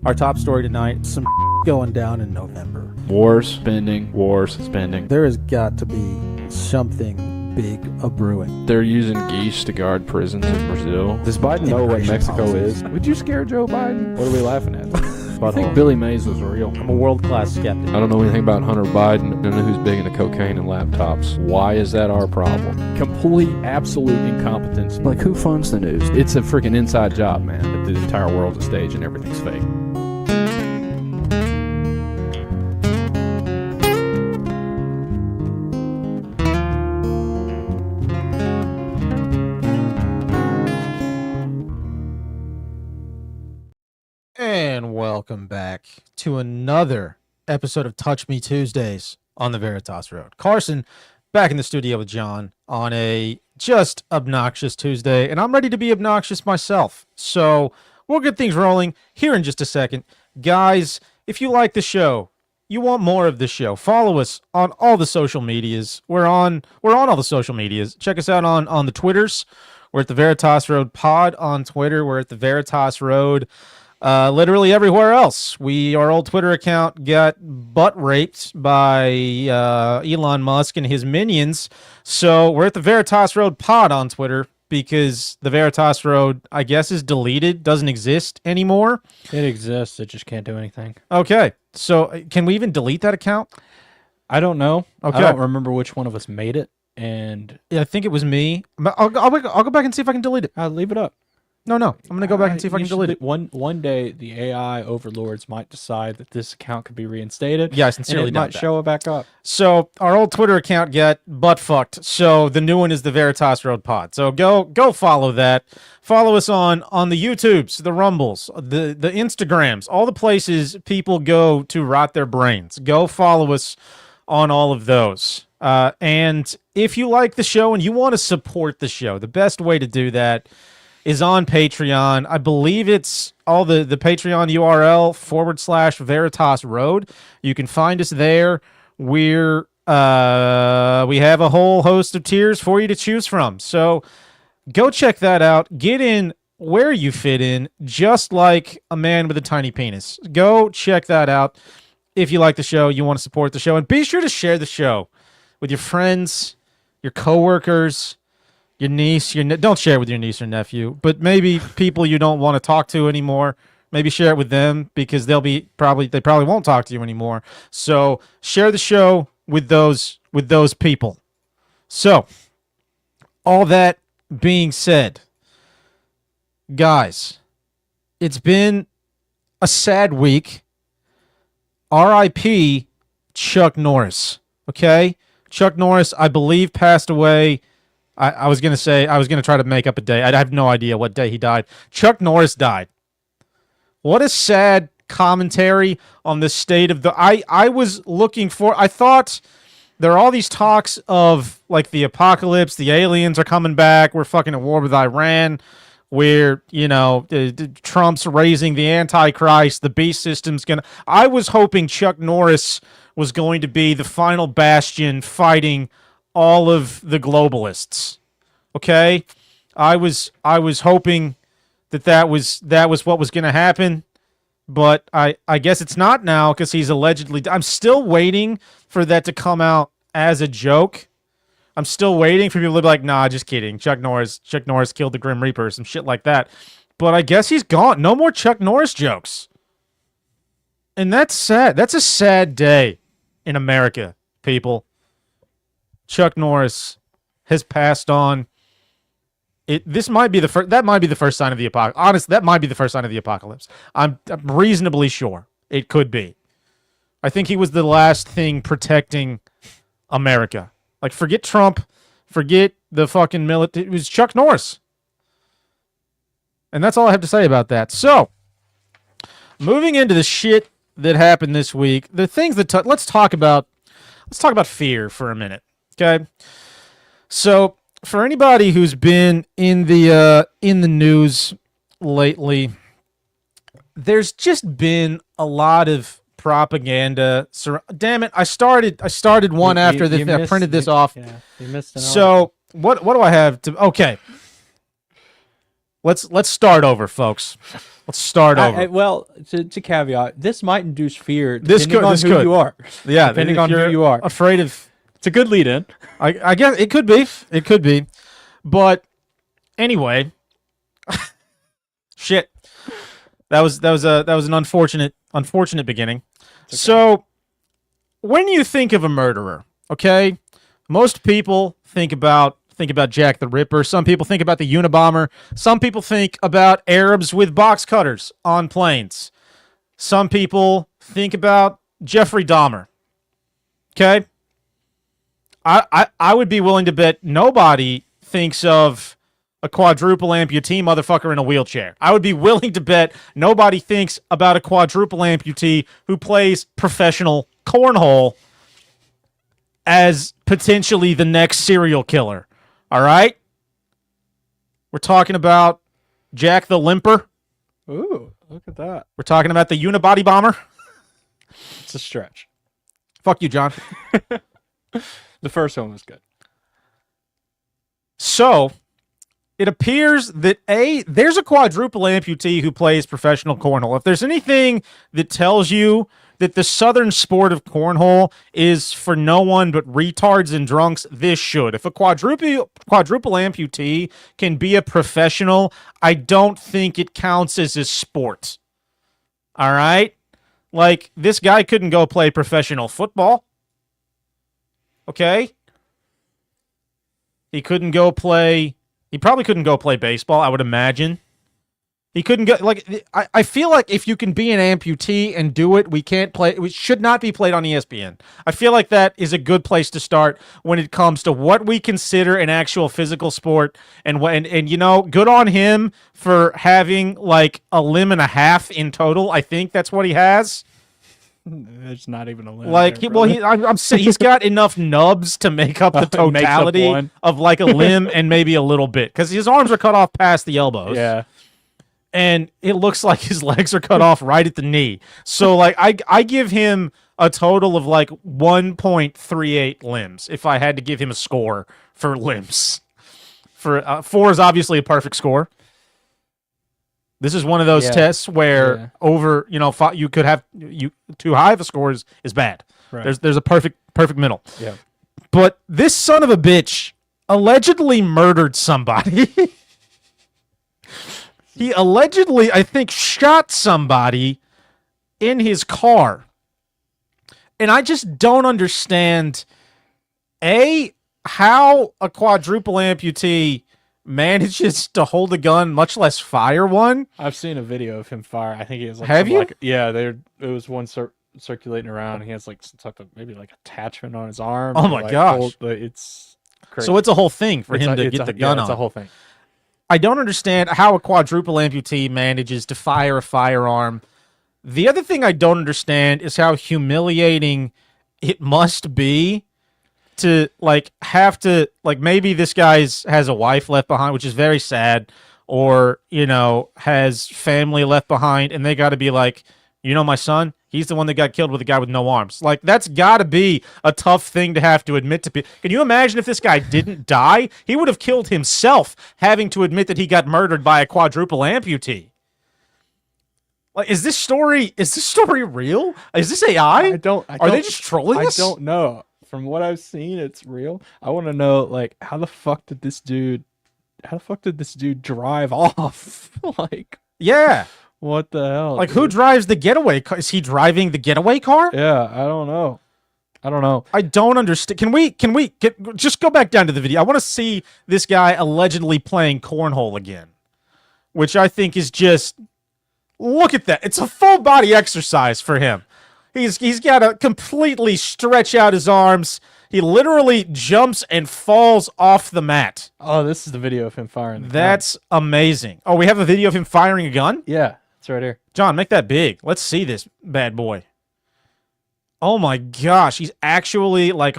Our top story tonight, some going down in November. Wars, spending. There has got to be something big a-brewing. They're using geese to guard prisons in Brazil. Does Biden know what Mexico policies. is? Would you scare Joe Biden? What are we laughing at? I think Billy Mays was real. I'm a world-class skeptic. I don't know anything about Hunter Biden. I don't know who's big into cocaine and laptops. Why is that our problem? Complete, absolute incompetence. Like, who funds the news? It's a freaking inside job, man. That the entire world's a stage and everything's fake. And welcome back to another episode of Touch Me Tuesdays on the Veritas Road. Carson back in the studio with John on a just obnoxious Tuesday, and I'm ready to be obnoxious myself. So we'll get things rolling here in just a second. Guys, if you like the show, you want more of the show, follow us on all the social medias. We're on all the social medias. Check us out on the Twitters. We're at the Veritas Road Pod on Twitter. We're at the Veritas Road literally everywhere else. Our old Twitter account got butt raped by Elon Musk and his minions. So we're at the Veritas Road Pod on Twitter because the Veritas Road, I guess, is deleted, doesn't exist anymore. It exists. It just can't do anything. Okay. So can we even delete that account? I don't know. Okay. I don't remember which one of us made it, and Yeah, I think it was me. I'll go back and see if I can delete it. leave it up. No. I'm going to go back and see if I can delete it. One day, the AI overlords might decide that this account could be reinstated. Yeah, I and sincerely it doubt might that. show it back up. So our old Twitter account got butt fucked. So the new one is the Veritas Road Pod. So go follow that. Follow us on the YouTubes, the Rumbles, the Instagrams, all the places people go to rot their brains. Go follow us on all of those. And if you like the show and you want to support the show, the best way to do that is on Patreon. I believe it's all the Patreon URL /Veritas Road. You can find us there. We have a whole host of tiers for you to choose from. So go check that out. Get in where you fit in, just like a man with a tiny penis. Go check that out. If you like the show, you want to support the show, and be sure to share the show with your friends, your coworkers, your niece, don't share it with your niece or nephew, but maybe people you don't want to talk to anymore. Maybe share it with them because they probably won't talk to you anymore. So share the show with those people. So all that being said, guys, it's been a sad week. R.I.P. Chuck Norris. Okay, Chuck Norris, I believe, passed away. I was going to try to make up a day. I have no idea what day he died. Chuck Norris died. What a sad commentary on the state of I thought there are all these talks of like the apocalypse, the aliens are coming back, we're fucking at war with Iran, where, Trump's raising the Antichrist, the beast system's going to... I was hoping Chuck Norris was going to be the final bastion fighting all of the globalists. Okay, I was hoping that was what was going to happen, but I guess it's not now because he's allegedly. I'm still waiting for that to come out as a joke. I'm still waiting for people to be like, "Nah, just kidding. Chuck Norris killed the Grim Reaper," some shit like that. But I guess he's gone. No more Chuck Norris jokes, and that's sad. That's a sad day in America, people. Chuck Norris has passed on. That might be the first sign of the apocalypse. Honestly, that might be the first sign of the apocalypse. I'm reasonably sure it could be. I think he was the last thing protecting America. Like, forget Trump, forget the fucking military. It was Chuck Norris. And that's all I have to say about that. So, moving into the shit that happened this week, the things that let's talk about fear for a minute. Okay, so for anybody who's been in the news lately, there's just been a lot of propaganda. Damn it! I started one after this. I printed this off. Yeah, you missed an So what do I have to? Okay, Let's start over, folks. Let's start over. Well, to caveat, this might induce fear This depending on who you are. Yeah, Depending if on who you're you are. afraid of. It's a good lead-in. I guess it could be. It could be. But anyway, shit. That was an unfortunate beginning. Okay. So when you think of a murderer, okay, most people think about Jack the Ripper. Some people think about the Unabomber. Some people think about Arabs with box cutters on planes. Some people think about Jeffrey Dahmer. Okay? I would be willing to bet nobody thinks of a quadruple amputee motherfucker in a wheelchair. I would be willing to bet nobody thinks about a quadruple amputee who plays professional cornhole as potentially the next serial killer. All right? We're talking about Jack the Limper. Ooh, look at that. We're talking about the Unibody Bomber. It's a stretch. Fuck you, John. The first one was good. So, it appears that there's a quadruple amputee who plays professional cornhole. If there's anything that tells you that the southern sport of cornhole is for no one but retards and drunks, this should. If a quadruple amputee can be a professional, I don't think it counts as a sport. All right? Like, this guy couldn't go play professional football. Okay? He probably couldn't go play baseball, I would imagine. He couldn't go, like, I feel like if you can be an amputee and do it, we should not be played on ESPN. I feel like that is a good place to start when it comes to what we consider an actual physical sport. And you know, good on him for having like a limb and a half in total. I think that's what he has. It's not even a limb. Like, I'm saying he's got enough nubs to make up the totality of like a limb and maybe a little bit, because his arms are cut off past the elbows. Yeah. And it looks like his legs are cut off right at the knee. So, like, I give him a total of, like, 1.38 limbs if I had to give him a score for limbs. 4 is obviously a perfect score. This is one of those tests where over, you know, you could have too high of a score is bad. Right. There's a perfect middle. Yeah. But this son of a bitch allegedly murdered somebody. He allegedly, I think, shot somebody in his car. And I just don't understand, how a quadruple amputee manages to hold a gun, much less fire one. I've seen a video of him fire. I think he has like Have you? It was one circulating around. He has like some type of maybe like attachment on his arm. Oh my gosh. It's crazy. So it's a whole thing for him to get the gun on. It's a whole thing. I don't understand how a quadruple amputee manages to fire a firearm. The other thing I don't understand is how humiliating it must be to like have to, like, maybe this guy has a wife left behind, which is very sad, or, you know, has family left behind, and they got to be like, you know, my son, he's the one that got killed with a guy with no arms. Like, that's got to be a tough thing to have to admit to people. Can you imagine if this guy didn't die? He would have killed himself having to admit that he got murdered by a quadruple amputee. Like, is this story real? Is this AI? Are they just trolling us? I don't know. From what I've seen, it's real. I want to know, like, how the fuck did this dude drive off? Like, yeah. What the hell? Like, who drives the getaway car? Is he driving the getaway car? Yeah, I don't know. I don't understand. Can we just go back down to the video? I want to see this guy allegedly playing cornhole again, which I think is just, look at that. It's a full body exercise for him. He's got to completely stretch out his arms. He literally jumps and falls off the mat. Oh, this is the video of him firing the gun. That's amazing. Oh, we have a video of him firing a gun? Yeah, it's right here. John, make that big. Let's see this bad boy. Oh my gosh, he's actually like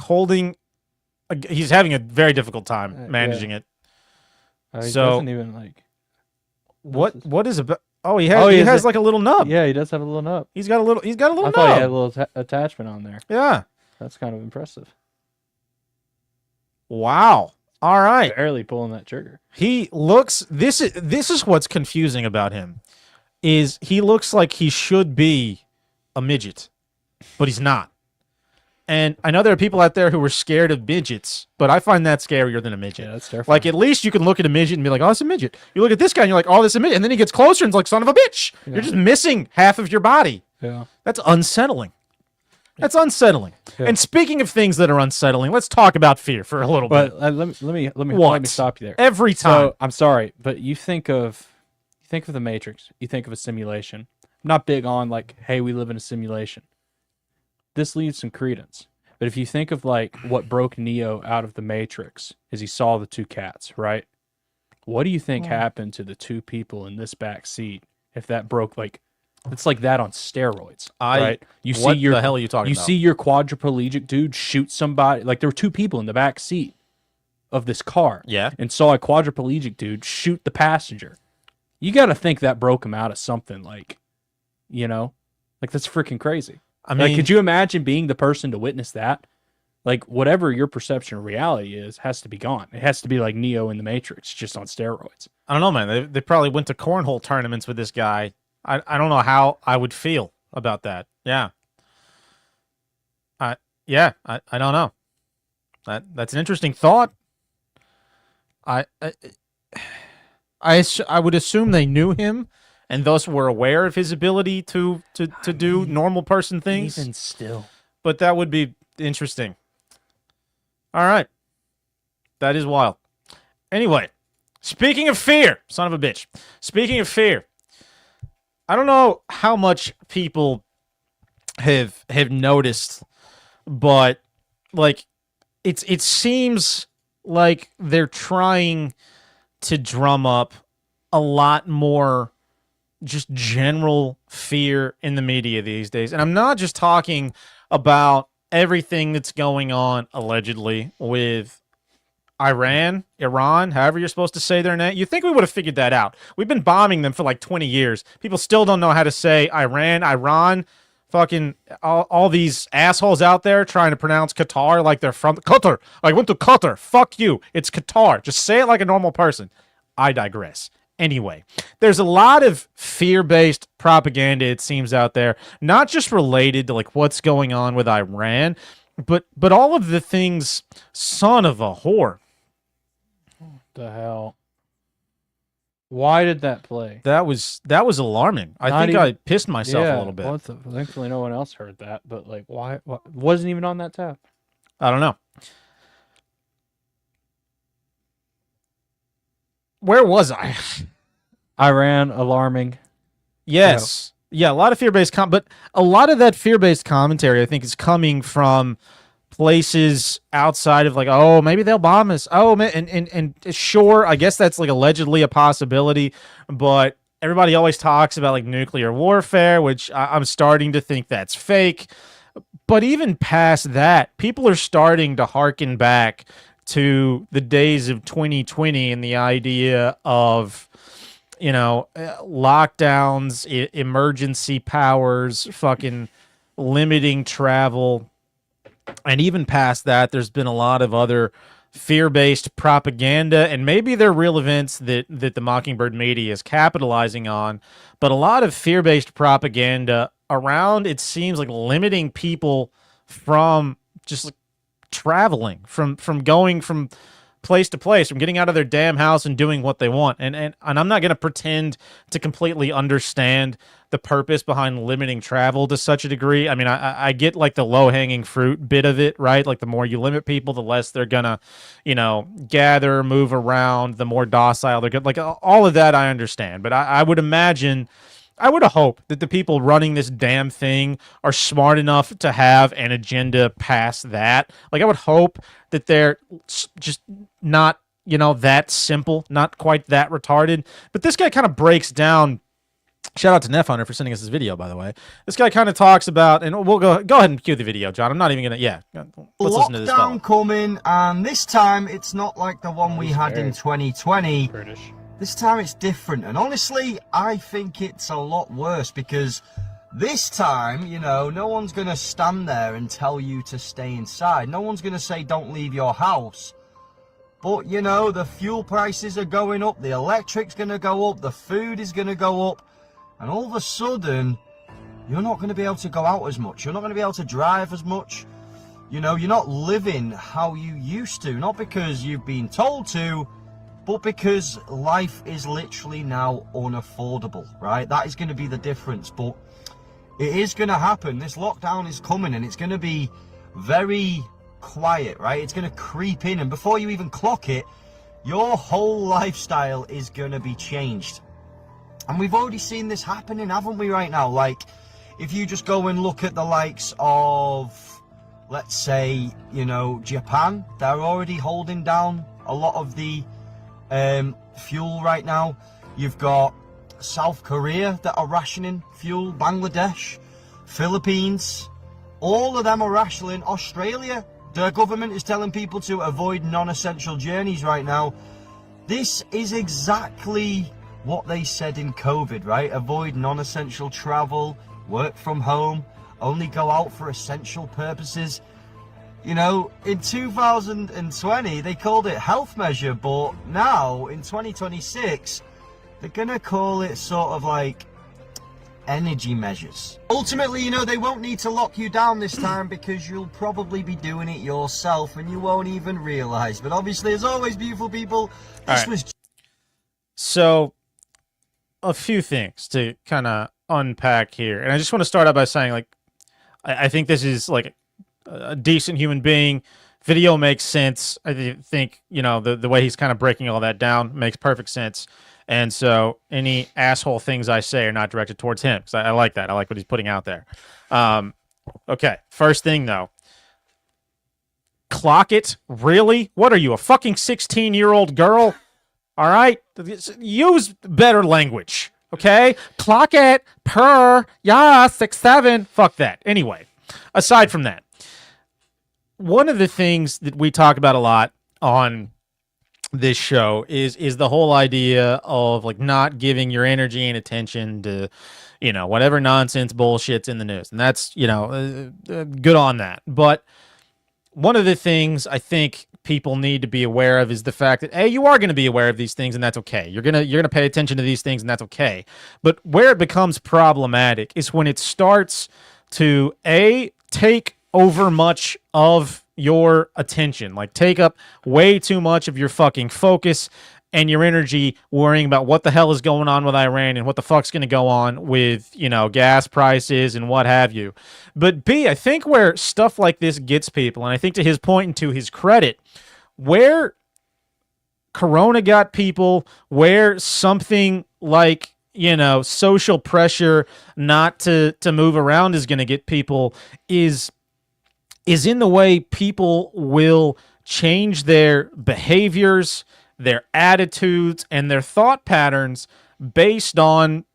he's having a very difficult time managing it. He doesn't even like. What is about? Oh, he has like a little nub. Yeah, he does have a little nub. He's got a little I nub. thought he had a little attachment on there. Yeah. That's kind of impressive. Wow. All right. Barely pulling that trigger. He looks. This is what's confusing about him, is he looks like he should be a midget, but he's not. And I know there are people out there who are scared of midgets, but I find that scarier than a midget. Yeah, that's terrifying. Like, at least you can look at a midget and be like, oh, it's a midget. You look at this guy and you're like, oh, this is a midget. And then he gets closer and it's like, son of a bitch. Yeah. You're just missing half of your body. Yeah. That's unsettling. That's unsettling. Yeah. And speaking of things that are unsettling, let's talk about fear for a little bit. But let me What? stop you there. Every time. So, I'm sorry, but you think of the Matrix. You think of a simulation. I'm not big on like, hey, we live in a simulation. This leaves some credence. But if you think of like what broke Neo out of the Matrix is he saw the two cats, right? What do you think happened to the two people in this back seat if that broke? Like, it's like that on steroids, right? You what see your the hell are you talking you about? see your quadriplegic dude shoot somebody. Like there were two people in the back seat of this car, Yeah. and saw a quadriplegic dude shoot the passenger. You got to think that broke him out of something, like, you know, like that's freaking crazy. I mean, Like, could you imagine being the person to witness that? Like, whatever your perception of reality is has to be gone. It has to be like Neo in the Matrix, just on steroids. I don't know, man. They probably went to cornhole tournaments with this guy. I don't know how I would feel about that. Yeah. I don't know. That's an interesting thought. I would assume they knew him and thus were aware of his ability to do normal person things. Even still. But that would be interesting. All right. That is wild. Anyway, speaking of fear, son of a bitch. Speaking of fear, I don't know how much people have noticed, but like it seems like they're trying to drum up a lot more just general fear in the media these days. And I'm not just talking about everything that's going on allegedly with Iran, however you're supposed to say their name. You think we would have figured that out. We've been bombing them for like 20 years. People still don't know how to say Iran. Fucking all these assholes out there trying to pronounce Qatar like they're from Qatar. I went to Qatar. Fuck you. It's Qatar. Just say it like a normal person. I digress. Anyway, there's a lot of fear-based propaganda, it seems, out there, not just related to like what's going on with Iran, but all of the things, son of a whore. The hell? Why did that play? That was alarming. I think I pissed myself a little bit. Thankfully, no one else heard that. But like, why? Wasn't even on that tab. I don't know. Where was I? Iran alarming. Yes. Yeah, a lot of fear-based but a lot of that fear-based commentary I think is coming from places outside of like, oh, maybe they'll bomb us. Oh, man, and sure, I guess that's like allegedly a possibility, but everybody always talks about like nuclear warfare, which I'm starting to think that's fake. But even past that, people are starting to hearken back to the days of 2020 and the idea of, you know, lockdowns, emergency powers, fucking limiting travel. And even past that, there's been a lot of other fear-based propaganda, and maybe they're real events that the Mockingbird media is capitalizing on, but a lot of fear-based propaganda around, it seems like, limiting people from just like traveling, from going from place to place, from getting out of their damn house and doing what they want. And I'm not going to pretend to completely understand the purpose behind limiting travel to such a degree. I mean, I get like the low-hanging fruit bit of it, right? Like the more you limit people, the less they're going to, you know, gather, move around, the more docile they're going to, like all of that I understand. But I would imagine, I would hope that the people running this damn thing are smart enough to have an agenda past that. Like I would hope that they're just not, you know, that simple, not quite that retarded. But this guy kind of breaks down. Shout out to Nefhunter for sending us this video, by the way. This guy kind of talks about, and we'll go ahead and cue the video, John. I'm not even gonna, let's listen to this. Lockdown coming, and this time it's not like the one we had in 2020. British. This time it's different, and honestly, I think it's a lot worse because this time, you know, no one's gonna stand there and tell you to stay inside. No one's gonna say don't leave your house. But, you know, the fuel prices are going up, the electric's going to go up, the food is going to go up, and all of a sudden, you're not going to be able to go out as much. You're not going to be able to drive as much. You know, you're not living how you used to. Not because you've been told to, but because life is literally now unaffordable, right? That is going to be the difference. But it is going to happen. This lockdown is coming, and it's going to be very quiet, right? It's going to creep in, and before you even clock it, your whole lifestyle is going to be changed. And we've already seen this happening, haven't we, right now? Like, if you just go and look at the likes of, let's say, you know, Japan, they're already holding down a lot of the fuel right now. You've got South Korea that are rationing fuel, Bangladesh, Philippines, all of them are rationing. Australia, their government is telling people to avoid non-essential journeys right now. This is exactly what they said in COVID, right? Avoid non-essential travel, work from home, only go out for essential purposes. You know, in 2020, they called it health measure, but now, in 2026, they're gonna call it sort of like energy measures. Ultimately, you know, they won't need to lock you down this time because you'll probably be doing it yourself and you won't even realize. But obviously, as always, beautiful people, this was... So, a few things to kind of unpack here. And I just want to start out by saying, like, I think this is, like, a decent human being. Video makes sense. I think, you know, the way he's kind of breaking all that down makes perfect sense. And so any asshole things I say are not directed towards him, because I like that. I like what he's putting out there. Okay, first thing, though. Clock it? Really? What are you, a fucking 16-year-old girl? All right? Use better language, okay? Clock it, per, yeah, 6-7. Fuck that. Anyway, aside from that, one of the things that we talk about a lot on this show is the whole idea of, like, not giving your energy and attention to, you know, whatever nonsense bullshit's in the news. And that's, you know, good on that. But one of the things I think people need to be aware of is the fact that, A, you are going to be aware of these things, and that's okay. You're gonna pay attention to these things, and that's okay. But where it becomes problematic is when it starts to, A, take over much of your attention, like take up way too much of your fucking focus and your energy worrying about what the hell is going on with Iran and what the fuck's going to go on with, you know, gas prices and what have you. But B, I think where stuff like this gets people, and I think to his point and to his credit, where Corona got people, where something like, you know, social pressure not to move around is going to get people is in the way people will change their behaviors, their attitudes, and their thought patterns based on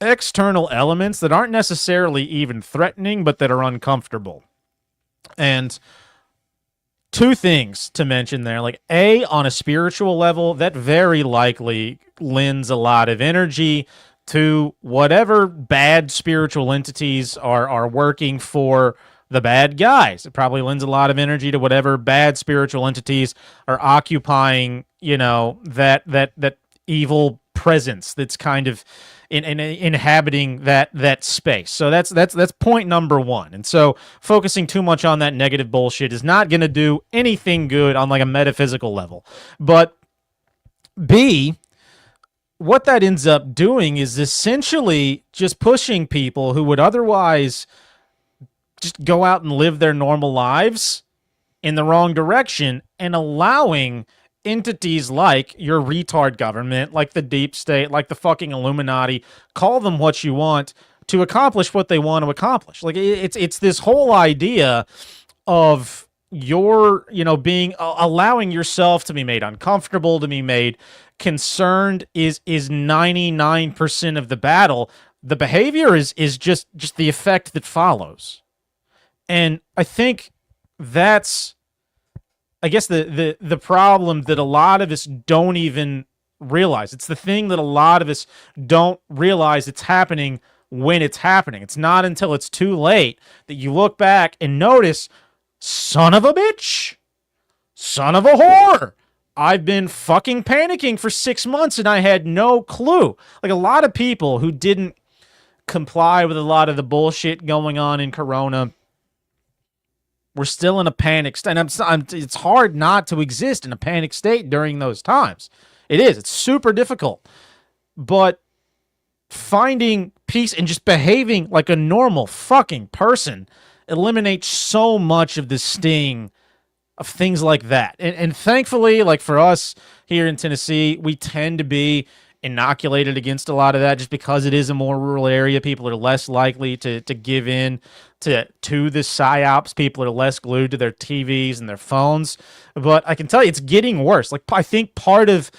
external elements that aren't necessarily even threatening, but that are uncomfortable. And two things to mention there, like, A, on a spiritual level, that very likely lends a lot of energy to whatever bad spiritual entities are working for the bad guys. It probably lends a lot of energy to whatever bad spiritual entities are occupying, you know, that evil presence that's kind of inhabiting that space. So that's point number one. And so focusing too much on that negative bullshit is not going to do anything good on, like, a metaphysical level. But B, what that ends up doing is essentially just pushing people who would otherwise just go out and live their normal lives in the wrong direction, and allowing entities like your retard government, like the deep state, like the fucking Illuminati, call them what you want, to accomplish what they want to accomplish. Like, it's this whole idea of your, you know, being, allowing yourself to be made uncomfortable, to be made concerned is 99% of the battle. The behavior is just the effect that follows. And I think that's, I guess, the problem that a lot of us don't even realize. It's the thing that a lot of us don't realize it's happening when it's happening. It's not until it's too late that you look back and notice, son of a bitch, son of a whore. I've been fucking panicking for 6 months and I had no clue. Like a lot of people who didn't comply with a lot of the bullshit going on in Corona were still in a panic state. And it's hard not to exist in a panic state during those times. It is. It's super difficult. But finding peace and just behaving like a normal fucking person eliminates so much of the sting of things like that. And thankfully, like for us here in Tennessee, we tend to be inoculated against a lot of that just because it is a more rural area. People are less likely to give in to the psyops. People are less glued to their TVs and their phones. But I can tell you, it's getting worse. Like I think part of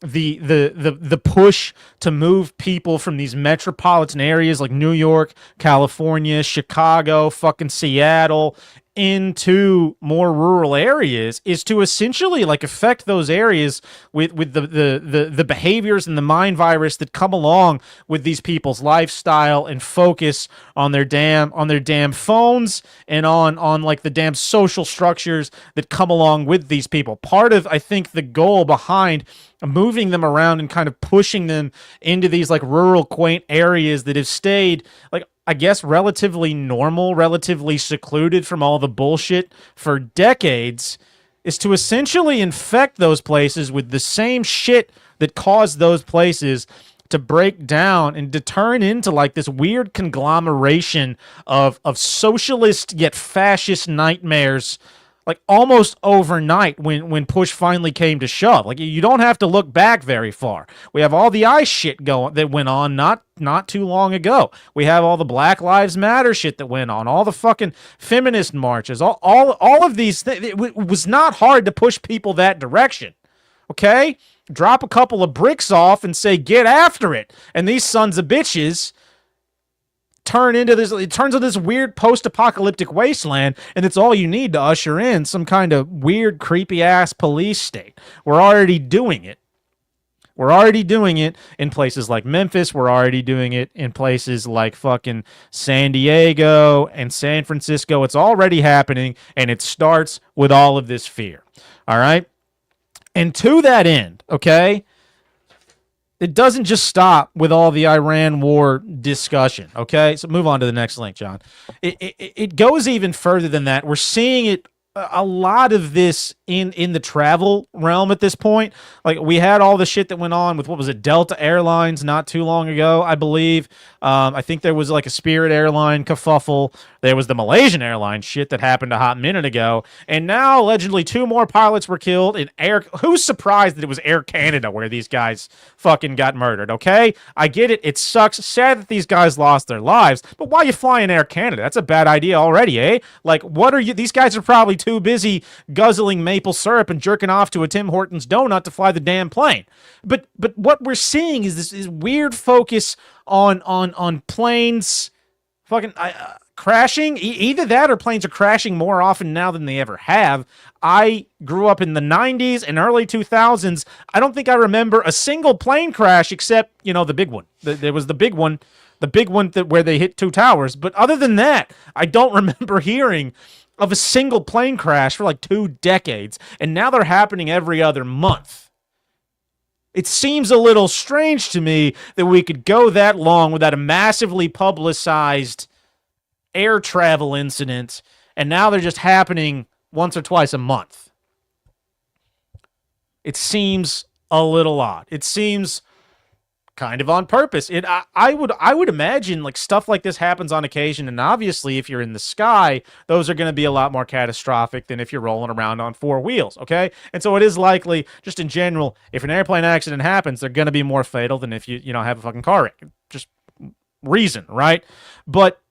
the push to move people from these metropolitan areas like New York, California, Chicago, fucking Seattle into more rural areas is to essentially like affect those areas with the behaviors and the mind virus that come along with these people's lifestyle and focus on their damn phones and on like the damn social structures that come along with these people. Part of I think the goal behind moving them around and kind of pushing them into these like rural quaint areas that have stayed like I guess relatively normal, relatively secluded from all the bullshit for decades is to essentially infect those places with the same shit that caused those places to break down and to turn into like this weird conglomeration of socialist yet fascist nightmares like almost overnight when push finally came to shove. Like you don't have to look back very far. We have all the ICE shit going that went on not too long ago. We have all the Black Lives Matter shit that went on, all the fucking feminist marches, all of these things. It was not hard to push people that direction. Okay? Drop a couple of bricks off and say, get after it. And these sons of bitches turns into this weird post-apocalyptic wasteland, and it's all you need to usher in some kind of weird, creepy-ass police state. We're already doing it. We're already doing it in places like Memphis. We're already doing it in places like fucking San Diego and San Francisco. It's already happening, and it starts with all of this fear. All right? And to that end, okay, it doesn't just stop with all the Iran war discussion, okay? So move on to the next link, John. It goes even further than that. We're seeing it, a lot of this in the travel realm at this point. Like we had all the shit that went on with, what was it, Delta Airlines not too long ago, I believe. I think there was like a Spirit airline kerfuffle. There was the Malaysian Airlines shit that happened a hot minute ago. And now allegedly 2 more pilots were killed in who's surprised that it was Air Canada where these guys fucking got murdered, okay? I get it. It sucks. Sad that these guys lost their lives. But why are you flying Air Canada? That's a bad idea already, eh? Like, what are you? These guys are probably too busy guzzling maple syrup and jerking off to a Tim Hortons donut to fly the damn plane. But what we're seeing is this weird focus on planes fucking crashing. Either that or planes are crashing more often now than they ever have. I grew up in the 90s and early 2000s. I don't think I remember a single plane crash except, the big one. There was the big one where they hit 2 towers. But other than that, I don't remember hearing of a single plane crash for like 2 decades. And now they're happening every other month. It seems a little strange to me that we could go that long without a massively publicized air travel incident, and now they're just happening once or twice a month. It seems a little odd. It seems kind of on purpose. I would imagine like stuff like this happens on occasion, and obviously if you're in the sky, those are going to be a lot more catastrophic than if you're rolling around on 4 wheels, okay? And so it is likely, just in general, if an airplane accident happens, they're going to be more fatal than if you have a fucking car wreck. Just reason, right? But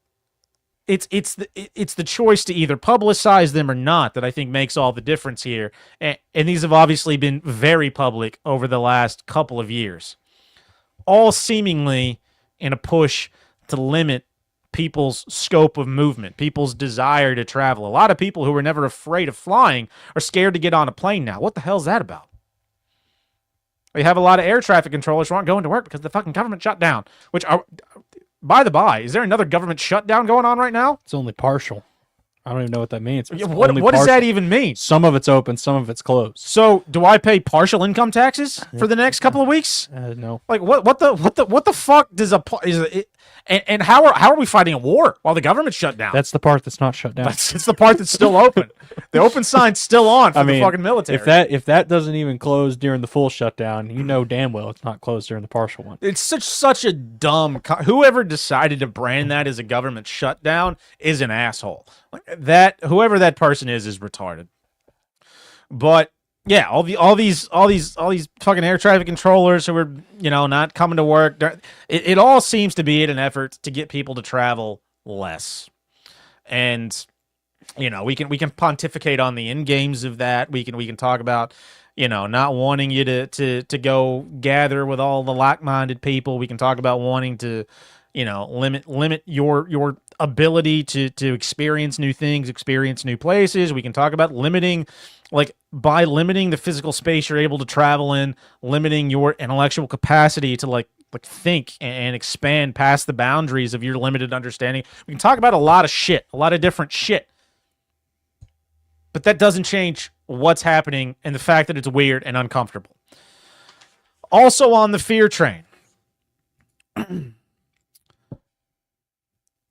it's the choice to either publicize them or not that I think makes all the difference here. And these have obviously been very public over the last couple of years, all seemingly in a push to limit people's scope of movement, people's desire to travel. A lot of people who were never afraid of flying are scared to get on a plane now. What the hell is that about? We have a lot of air traffic controllers who aren't going to work because the fucking government shut down, which are... By the by, is there another government shutdown going on right now? It's only partial. I don't even know what that means. It's What only does that partial. even mean? Some of it's open, some of it's closed. So do I pay partial income taxes for the next couple of weeks? No. Like what the fuck does and how are we fighting a war while the government's shut down? That's the part that's not shut down. It's the part that's still open. The open sign's still on for the fucking military. If that doesn't even close during the full shutdown, you know damn well it's not closed during the partial one. It's such a dumb. Whoever decided to brand that as a government shutdown is an asshole. That whoever that person is retarded. But yeah, all these fucking air traffic controllers who are not coming to work. It all seems to be in an effort to get people to travel less, and we can pontificate on the end games of that. We can talk about not wanting you to go gather with all the like-minded people. We can talk about wanting to limit your ability to experience new things, experience new places. We can talk about limiting the physical space you're able to travel in, limiting your intellectual capacity to think and expand past the boundaries of your limited understanding. We can talk about a lot of different shit. But that doesn't change what's happening and the fact that it's weird and uncomfortable. Also on the fear train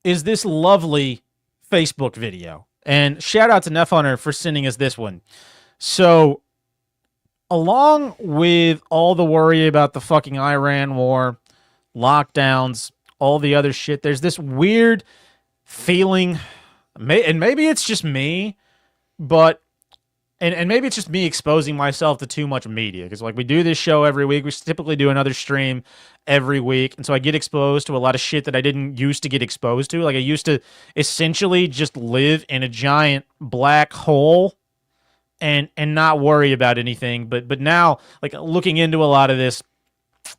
is this lovely Facebook video. And shout out to Neff Hunter for sending us this one. So, along with all the worry about the fucking Iran war, lockdowns, all the other shit, there's this weird feeling, and maybe it's just me, but and maybe it's just me exposing myself to too much media, because we do this show every week. We typically do another stream every week, and so I get exposed to a lot of shit that I didn't used to get exposed to. I used to essentially just live in a giant black hole and not worry about anything, but now looking into a lot of this,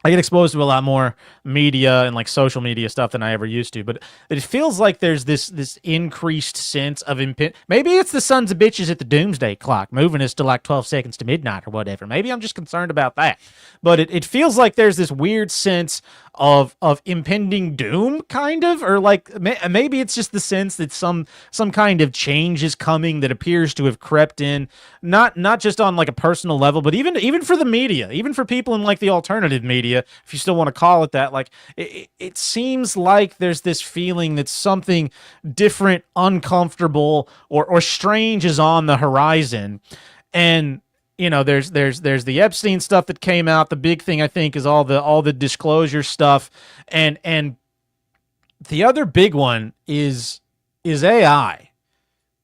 I get exposed to a lot more media and social media stuff than I ever used to. But it feels like there's this increased sense of maybe it's the sons of bitches at the doomsday clock moving us to 12 seconds to midnight or whatever. Maybe I'm just concerned about that. But it feels like there's this weird sense of impending doom, kind of, or maybe it's just the sense that some kind of change is coming that appears to have crept in, not just on a personal level, but even for the media, even for people in the alternative media, if you still want to call it that. It seems like there's this feeling that something different, uncomfortable, or strange is on the horizon. And there's the Epstein stuff that came out. The big thing, I think, is all the disclosure stuff, and the other big one is AI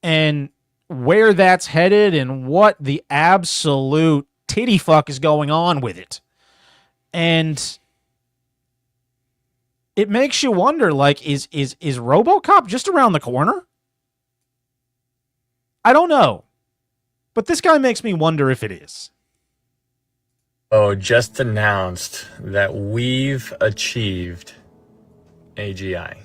and where that's headed and what the absolute titty fuck is going on with it. And it makes you wonder, is RoboCop just around the corner? I don't know. But this guy makes me wonder if it is. Oh, just announced that we've achieved AGI.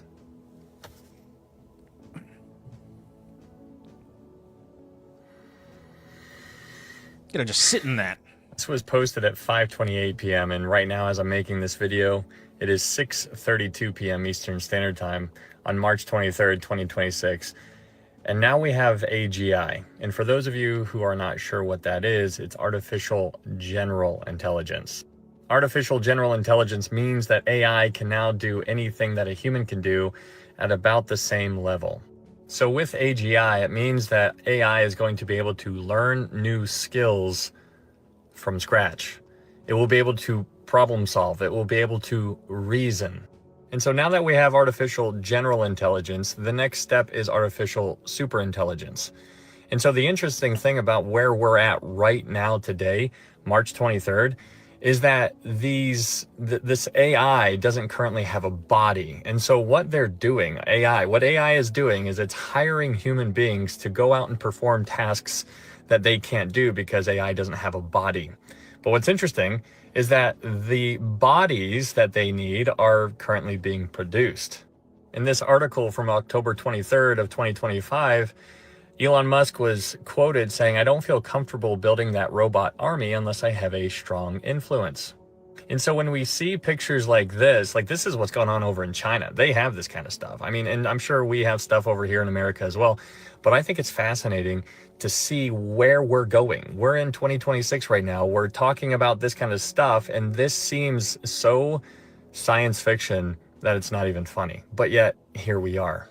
Just sit in that. This was posted at 5:28 p.m. and right now, as I'm making this video, it is 6:32 p.m. Eastern Standard Time on March 23rd, 2026. And now we have AGI. And for those of you who are not sure what that is, it's artificial general intelligence. Artificial general intelligence means that AI can now do anything that a human can do at about the same level. So with AGI, it means that AI is going to be able to learn new skills from scratch. It will be able to problem solve. It will be able to reason. And so now that we have artificial general intelligence, the next step is artificial superintelligence. And so the interesting thing about where we're at right now today, March 23rd, is that this AI doesn't currently have a body. And so what they're doing, what AI is doing is it's hiring human beings to go out and perform tasks that they can't do because AI doesn't have a body. But what's interesting is that the bodies that they need are currently being produced. In this article from October 23rd of 2025, Elon Musk was quoted saying, "I don't feel comfortable building that robot army unless I have a strong influence." And so when we see pictures like this is what's going on over in China. They have this kind of stuff. I mean, and I'm sure we have stuff over here in America as well. But I think it's fascinating to see where we're going. We're in 2026 right now. We're talking about this kind of stuff, and this seems so science fiction that it's not even funny. But yet, here we are.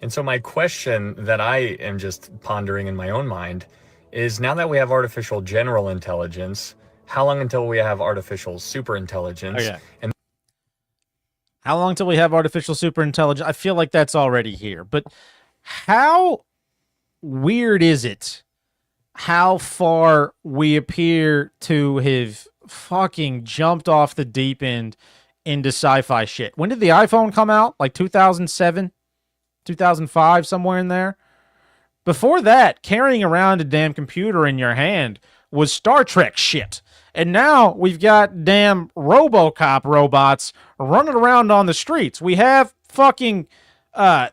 And so my question that I am just pondering in my own mind is, now that we have artificial general intelligence, how long until we have artificial super intelligence? Okay. And how long till we have artificial super intelligence? I feel like that's already here. But how weird is it how far we appear to have fucking jumped off the deep end into sci-fi shit? When did the iPhone come out? Like 2007, 2005, somewhere in there? Before that, carrying around a damn computer in your hand was Star Trek shit. And now we've got damn RoboCop robots running around on the streets. We have fucking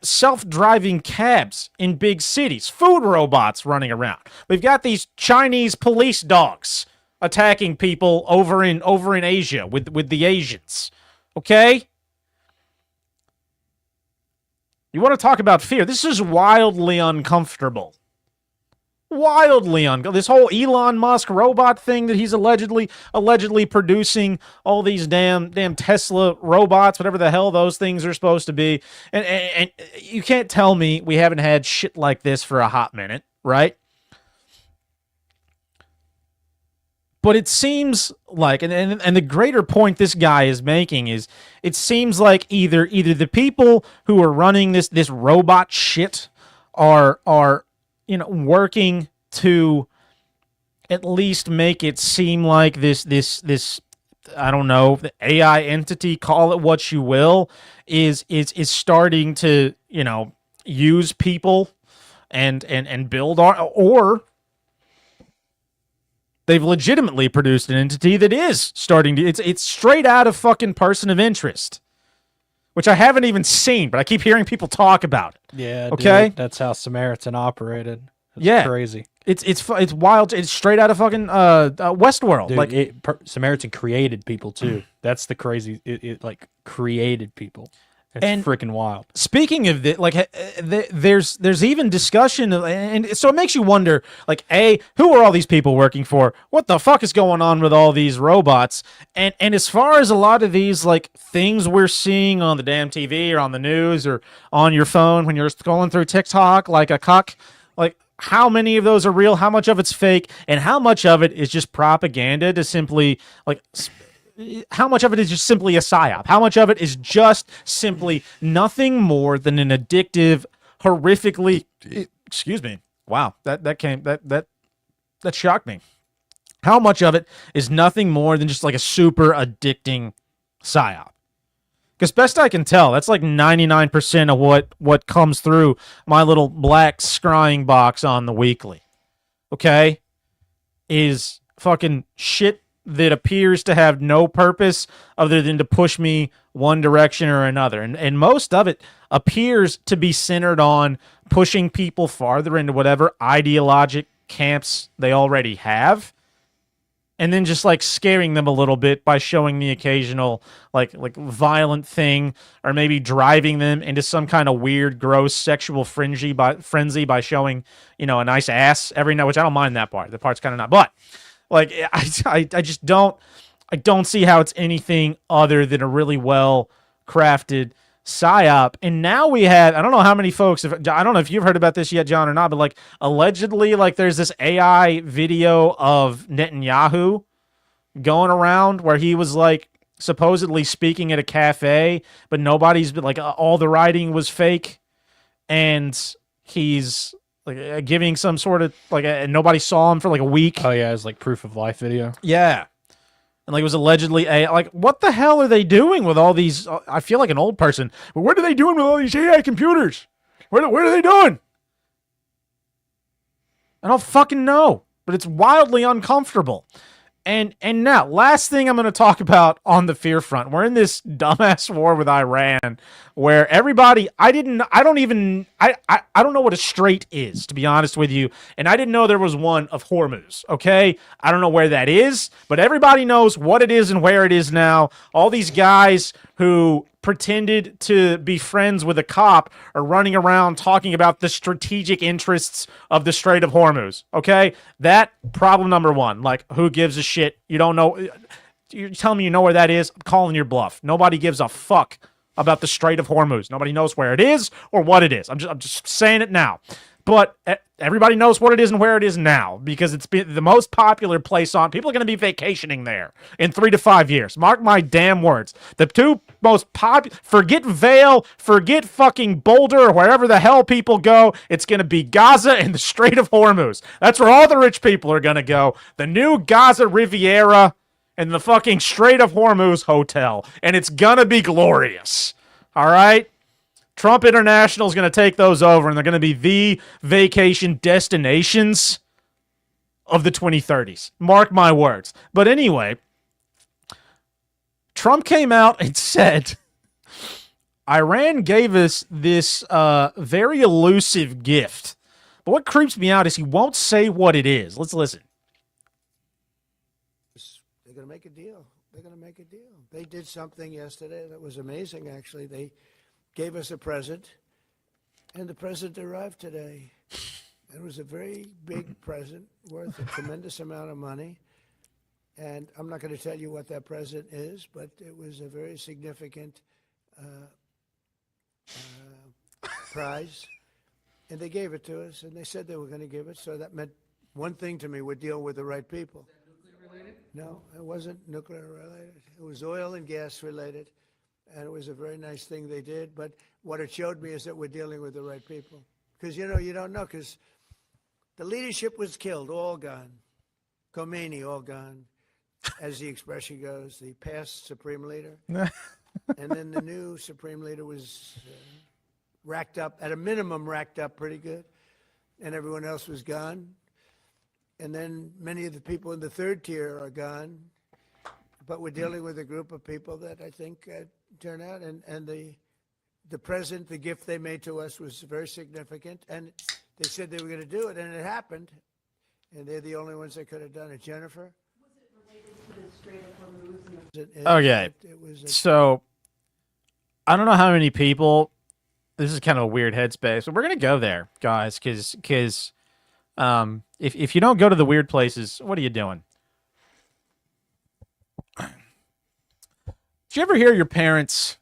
self-driving cabs in big cities. Food robots running around. We've got these Chinese police dogs attacking people over in Asia with the Asians. Okay? You want to talk about fear? This is wildly uncomfortable. This whole Elon Musk robot thing that he's allegedly producing, all these damn Tesla robots, whatever the hell those things are supposed to be, and you can't tell me we haven't had shit like this for a hot minute, right? But it seems like, and the greater point this guy is making is, it seems like either the people who are running this robot shit are working to at least make it seem like this I don't know, the AI entity, call it what you will, is starting to, use people and build or they've legitimately produced an entity that is starting to, it's straight out of fucking Person of Interest, which I haven't even seen, but I keep hearing people talk about it. Yeah, okay, dude, that's how Samaritan operated. It's yeah, crazy. It's wild. It's straight out of fucking Westworld. Dude, Samaritan created people too. That's the crazy. It like created people. It's freaking wild. Speaking of that, there's even discussion of, and so it makes you wonder, like, who are all these people working for? What the fuck is going on with all these robots? And as far as a lot of these like things we're seeing on the damn TV or on the news or on your phone when you're scrolling through TikTok like a cuck, like, how many of those are real? How much of it's fake? And how much of it is just propaganda to simply like? How much of it is just simply a psyop? How much of it is just simply nothing more than an addictive, horrifically, excuse me. Wow, that shocked me. How much of it is nothing more than just like a super addicting psyop? Because best I can tell, that's like 99% of what comes through my little black scrying box on the weekly. Okay? Is fucking shit that appears to have no purpose other than to push me one direction or another. And most of it appears to be centered on pushing people farther into whatever ideologic camps they already have. And then just like scaring them a little bit by showing the occasional like violent thing, or maybe driving them into some kind of weird, gross sexual frenzy by showing, a nice ass every night, which I don't mind that part. The part's kind of not, but like I just don't see how it's anything other than a really well crafted psyop. And now we have, I don't know how many folks, I don't know if you've heard about this yet, John, or not, but like allegedly, like there's this AI video of Netanyahu going around where he was like supposedly speaking at a cafe, but nobody's been like, all the writing was fake, and he's like giving some sort of like, and nobody saw him for like a week. Oh yeah, it's like proof of life video. Yeah. And like it was allegedly like, what the hell are they doing with all these? I feel like an old person. But what are they doing with all these AI computers? What are they doing? I don't fucking know. But it's wildly uncomfortable. And now, last thing I'm going to talk about on the fear front. We're in this dumbass war with Iran where everybody, I don't know what a strait is, to be honest with you. And I didn't know there was one of Hormuz, okay? I don't know where that is, but everybody knows what it is and where it is now. All these guys who pretended to be friends with a cop are running around talking about the strategic interests of the Strait of Hormuz. Okay? That problem number one. Like, who gives a shit? You don't know. You're telling me you know where that is? I'm calling your bluff. Nobody gives a fuck about the Strait of Hormuz. Nobody knows where it is or what it is. I'm just saying it now. But everybody knows what it is and where it is now because it's been the most popular place on. People are going to be vacationing there in 3 to 5 years. Mark my damn words. The two most popular, forget Vail, forget fucking Boulder or wherever the hell people go. It's going to be Gaza and the Strait of Hormuz. That's where all the rich people are going to go. The new Gaza Riviera and the fucking Strait of Hormuz hotel. And it's going to be glorious. All right? Trump International is going to take those over, and they're going to be the vacation destinations of the 2030s. Mark my words. But anyway, Trump came out and said, Iran gave us this very elusive gift. But what creeps me out is he won't say what it is. Let's listen. They're going to make a deal. They're going to make a deal. They did something yesterday that was amazing, actually. They gave us a present, and the present arrived today. It was a very big present worth a tremendous amount of money. And I'm not going to tell you what that present is, but it was a very significant prize. And they gave it to us, and they said they were going to give it. So that meant one thing to me: we're dealing with the right people. Is that nuclear related? No, it wasn't nuclear related. It was oil and gas related. And it was a very nice thing they did. But what it showed me is that we're dealing with the right people. Because, you don't know, because the leadership was killed, all gone. Khomeini, all gone, as the expression goes, the past supreme leader. And then the new supreme leader was racked up, at a minimum racked up pretty good. And everyone else was gone. And then many of the people in the third tier are gone. But we're dealing with a group of people that I think turn out, and the present, the gift they made to us was very significant, and they said they were going to do it, and it happened, and they're the only ones that could have done it. Jennifer? Was it related to the Strait of Hormuz? Okay, so I don't know how many people, this is kind of a weird headspace, but we're going to go there, guys, because if you don't go to the weird places, what are you doing? Did you ever hear your parents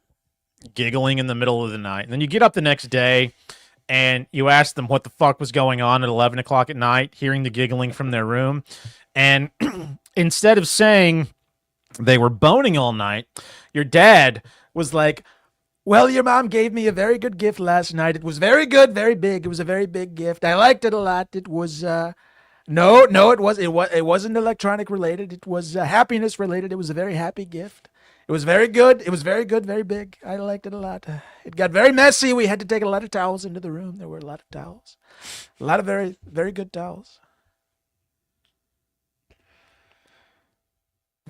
giggling in the middle of the night? And then you get up the next day and you ask them what the fuck was going on at 11 o'clock at night, hearing the giggling from their room. And instead of saying they were boning all night, your dad was like, well, your mom gave me a very good gift last night. It was very good, very big. It was a very big gift. I liked it a lot. It was, no, it wasn't electronic related. It was happiness related. It was a very happy gift. It was very good. It was very good, very big. I liked it a lot. It got very messy. We had to take a lot of towels into the room. There were a lot of towels. A lot of very, very good towels.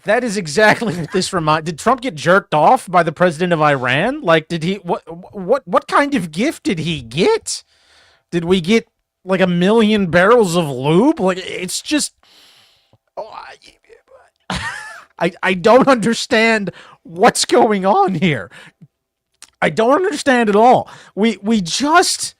That is exactly what this reminds. Did Trump get jerked off by the president of Iran? Like, did he? What kind of gift did he get? Did we get like 1 million barrels of lube? Like, it's just. Oh, I don't understand what's going on here. I don't understand at all. We just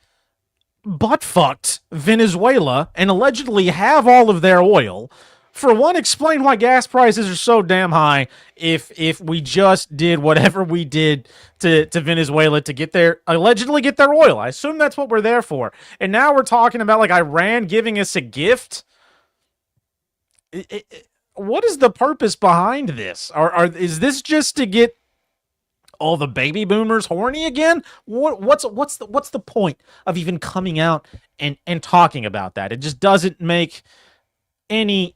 butt fucked Venezuela and allegedly have all of their oil. For one, explain why gas prices are so damn high if we just did whatever we did to Venezuela to allegedly get their oil. I assume that's what we're there for. And now we're talking about like Iran giving us a gift. What is the purpose behind this? Is this just to get all the baby boomers horny again? What's the point of even coming out and talking about that? It just doesn't make any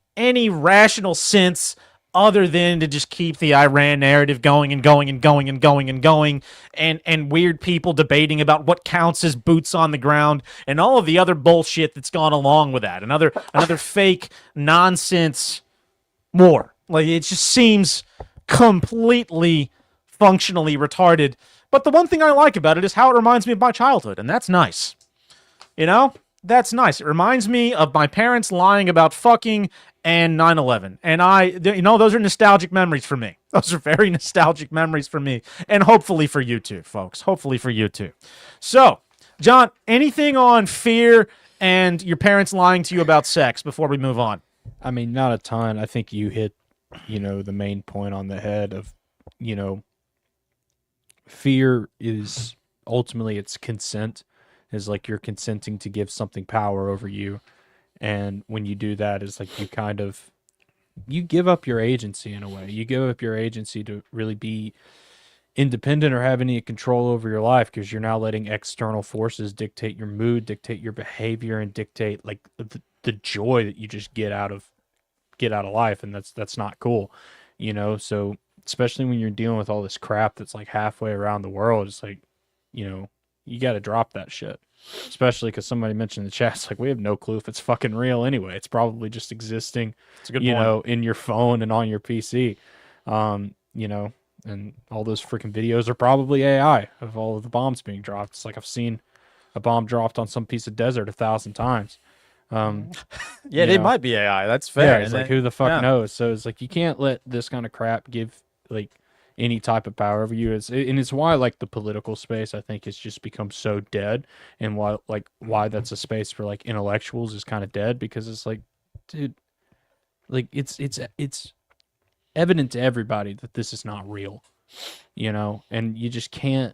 rational sense other than to just keep the Iran narrative going and going and going and going and going, and weird people debating about what counts as boots on the ground and all of the other bullshit that's gone along with that. Another fake nonsense more. Like, it just seems completely functionally retarded. But the one thing I like about it is how it reminds me of my childhood, and that's nice. You know? That's nice. It reminds me of my parents lying about fucking and 9/11. And those are nostalgic memories for me. Those are very nostalgic memories for me. And hopefully for you too, folks. Hopefully for you too. So, John, anything on fear and your parents lying to you about sex before we move on? I mean, not a ton. I think you hit, the main point on the head of, fear is ultimately it's consent, is like you're consenting to give something power over you. And when you do that, is like you give up your agency in a way. You give up your agency to really be independent or have any control over your life, because you're now letting external forces dictate your mood, dictate your behavior, and dictate like the joy that you just get out of life. And that's not cool, so especially when you're dealing with all this crap that's like halfway around the world, it's like, you got to drop that shit. Especially because somebody mentioned in the chat, it's like, we have no clue if it's fucking real anyway. It's probably just existing, It's a good point. in your phone and on your PC. And all those freaking videos are probably AI of all of the bombs being dropped. It's like I've seen a bomb dropped on some piece of desert 1,000 times. Yeah, they might be AI. That's fair. Yeah, it's like, who the fuck knows? So it's like, you can't let this kind of crap give like any type of power over you. It's why like the political space, I think, has just become so dead, and why that's a space for like intellectuals is kind of dead, because it's like, dude, like it's evident to everybody that this is not real, and you just can't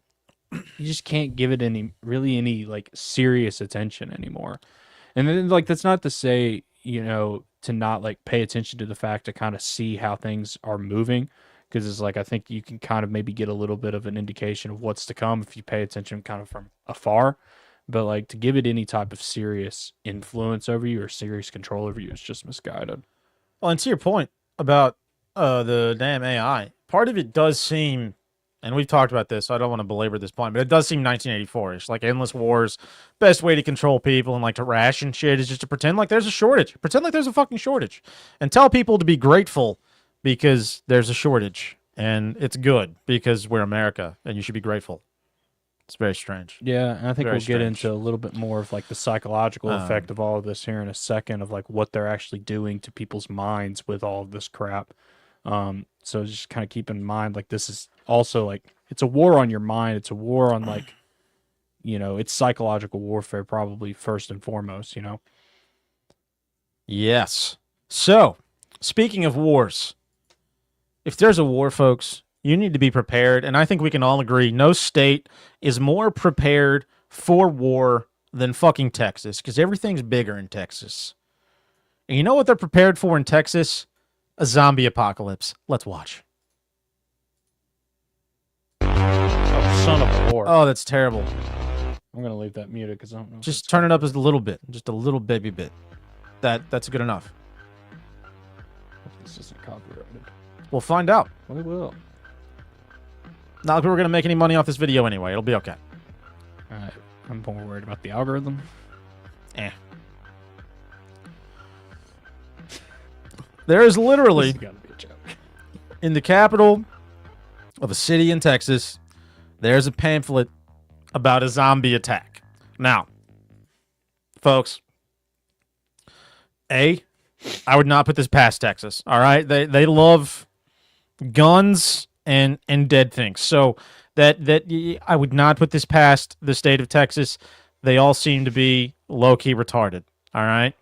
give it any like serious attention anymore. And then like, that's not to say, to not like pay attention to the fact to kind of see how things are moving. Because it's like, I think you can kind of maybe get a little bit of an indication of what's to come if you pay attention kind of from afar. But like, to give it any type of serious influence over you or serious control over you is just misguided. Well, and to your point about the damn AI, part of it does seem, and we've talked about this, so I don't want to belabor this point, but it does seem 1984-ish, like endless wars. Best way to control people and like to ration shit is just to pretend like there's a shortage. Pretend like there's a fucking shortage. And tell people to be grateful because there's a shortage, and it's good because we're America, and you should be grateful. It's very strange. Yeah, and I think Very we'll get strange. into a little bit more of like the psychological effect of all of this here in a second, of like what they're actually doing to people's minds with all of this crap. So just kind of keep in mind, like, this is also like, it's a war on your mind. It's a war on like, it's psychological warfare, probably first and foremost, Yes. So, speaking of wars, if there's a war, folks, you need to be prepared. And I think we can all agree no state is more prepared for war than fucking Texas, because everything's bigger in Texas. And you know what they're prepared for in Texas? A zombie apocalypse. Let's watch. Oh, son of a whore. Oh, that's terrible. I'm going to leave that muted because I don't know. Just turn it up just a little bit. Just a little baby bit. That's good enough. This isn't copyrighted. We'll find out. We will. Not like we were going to make any money off this video anyway. It'll be okay. All right. I'm more worried about the algorithm. There is literally, This has got to be a joke. in the capital of a city in Texas, there's a pamphlet about a zombie attack. Now, folks, I would not put this past Texas. All right, they love guns and dead things. So that I would not put this past the state of Texas. They all seem to be low key retarded. All right,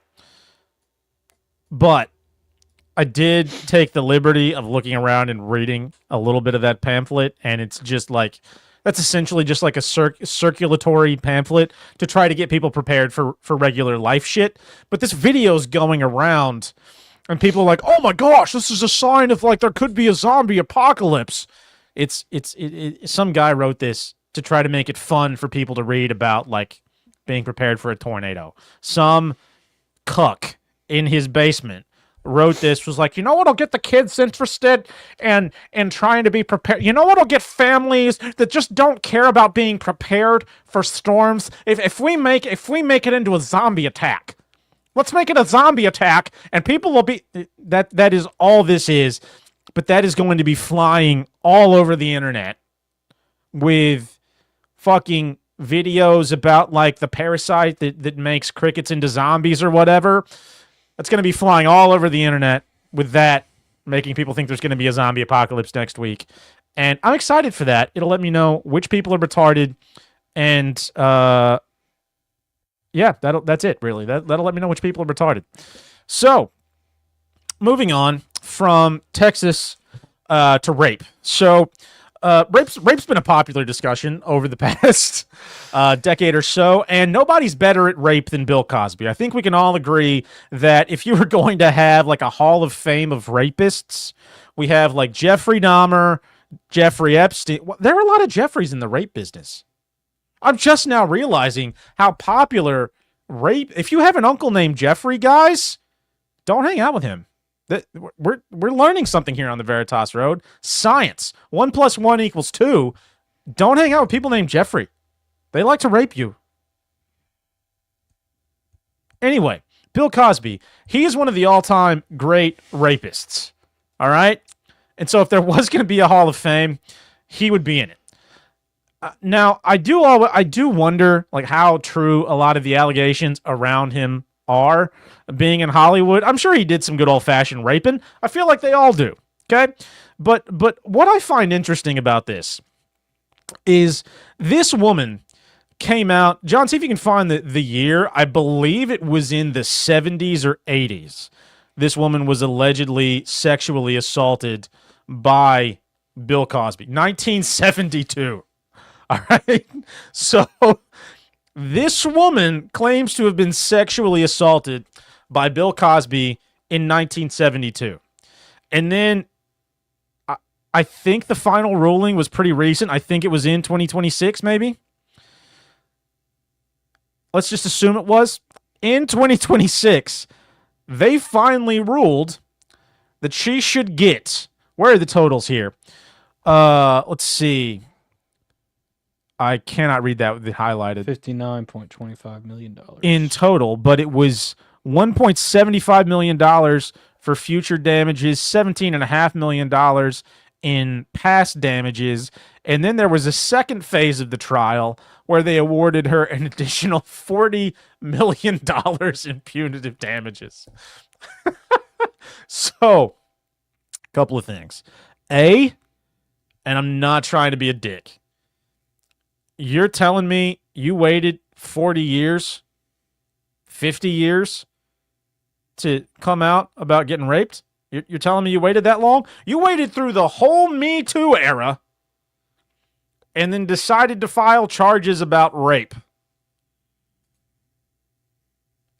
but I did take the liberty of looking around and reading a little bit of that pamphlet, and it's just like, that's essentially just like a circulatory pamphlet to try to get people prepared for regular life shit. But this video's going around, and people are like, oh my gosh, this is a sign of like there could be a zombie apocalypse. It's some guy wrote this to try to make it fun for people to read about like being prepared for a tornado. Some cuck in his basement wrote this, was like, you know what'll get the kids interested in trying to be prepared? You know what'll get families that just don't care about being prepared for storms? If we make it into a zombie attack, Let's make it a zombie attack, and people will be that is all this is, but that is going to be flying all over the internet with fucking videos about like the parasite that makes crickets into zombies or whatever. That's going to be flying all over the internet with that, making people think there's going to be a zombie apocalypse next week. And I'm excited for that. It'll let me know which people are retarded, and yeah, that's it, really. That'll let me know which people are retarded. So, moving on from Texas to rape. So, rape's been a popular discussion over the past decade or so, and nobody's better at rape than Bill Cosby. I think we can all agree that if you were going to have like a Hall of Fame of rapists, we have like Jeffrey Dahmer, Jeffrey Epstein. There are a lot of Jeffreys in the rape business. I'm just now realizing how popular rape. If you have an uncle named Jeffrey, guys, don't hang out with him. We're learning something here on the Veritas Road. Science. 1 + 1 = 2. Don't hang out with people named Jeffrey. They like to rape you. Anyway, Bill Cosby. He is one of the all-time great rapists. All right? And so if there was going to be a Hall of Fame, he would be in it. Now, I do wonder like how true a lot of the allegations around him are. Being in Hollywood, I'm sure he did some good old-fashioned raping. I feel like they all do. Okay, but what I find interesting about this is this woman came out. John, see if you can find the year. I believe it was in the 70s or 80s. This woman was allegedly sexually assaulted by Bill Cosby. 1972. All right. So this woman claims to have been sexually assaulted by Bill Cosby in 1972. And then I think the final ruling was pretty recent. I think it was in 2026, maybe. Let's just assume it was. In 2026, they finally ruled that she should get, where are the totals here? Let's see. I cannot read that with the highlighted. $59.25 million in total, but it was $1.75 million for future damages, $17.5 million in past damages, and then there was a second phase of the trial where they awarded her an additional $40 million in punitive damages. So, a couple of things. A, and I'm not trying to be a dick, you're telling me you waited 40 years, 50 years to come out about getting raped? You're telling me you waited that long? You waited through the whole Me Too era and then decided to file charges about rape.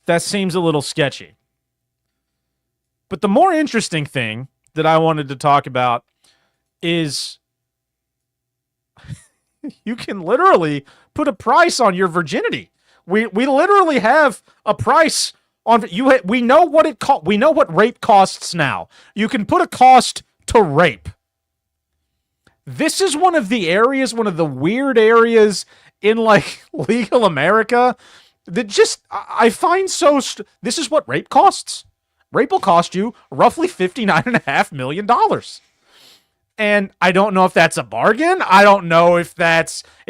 That seems a little sketchy. But the more interesting thing that I wanted to talk about is you can literally put a price on your virginity. We literally have a price on you. We know what it cost. We know what rape costs now. You can put a cost to rape. This is one of the areas, one of the weird areas in like legal America that just I find so. This is what rape costs. Rape will cost you roughly $59.5 million. And I don't know if that's a bargain. I don't know if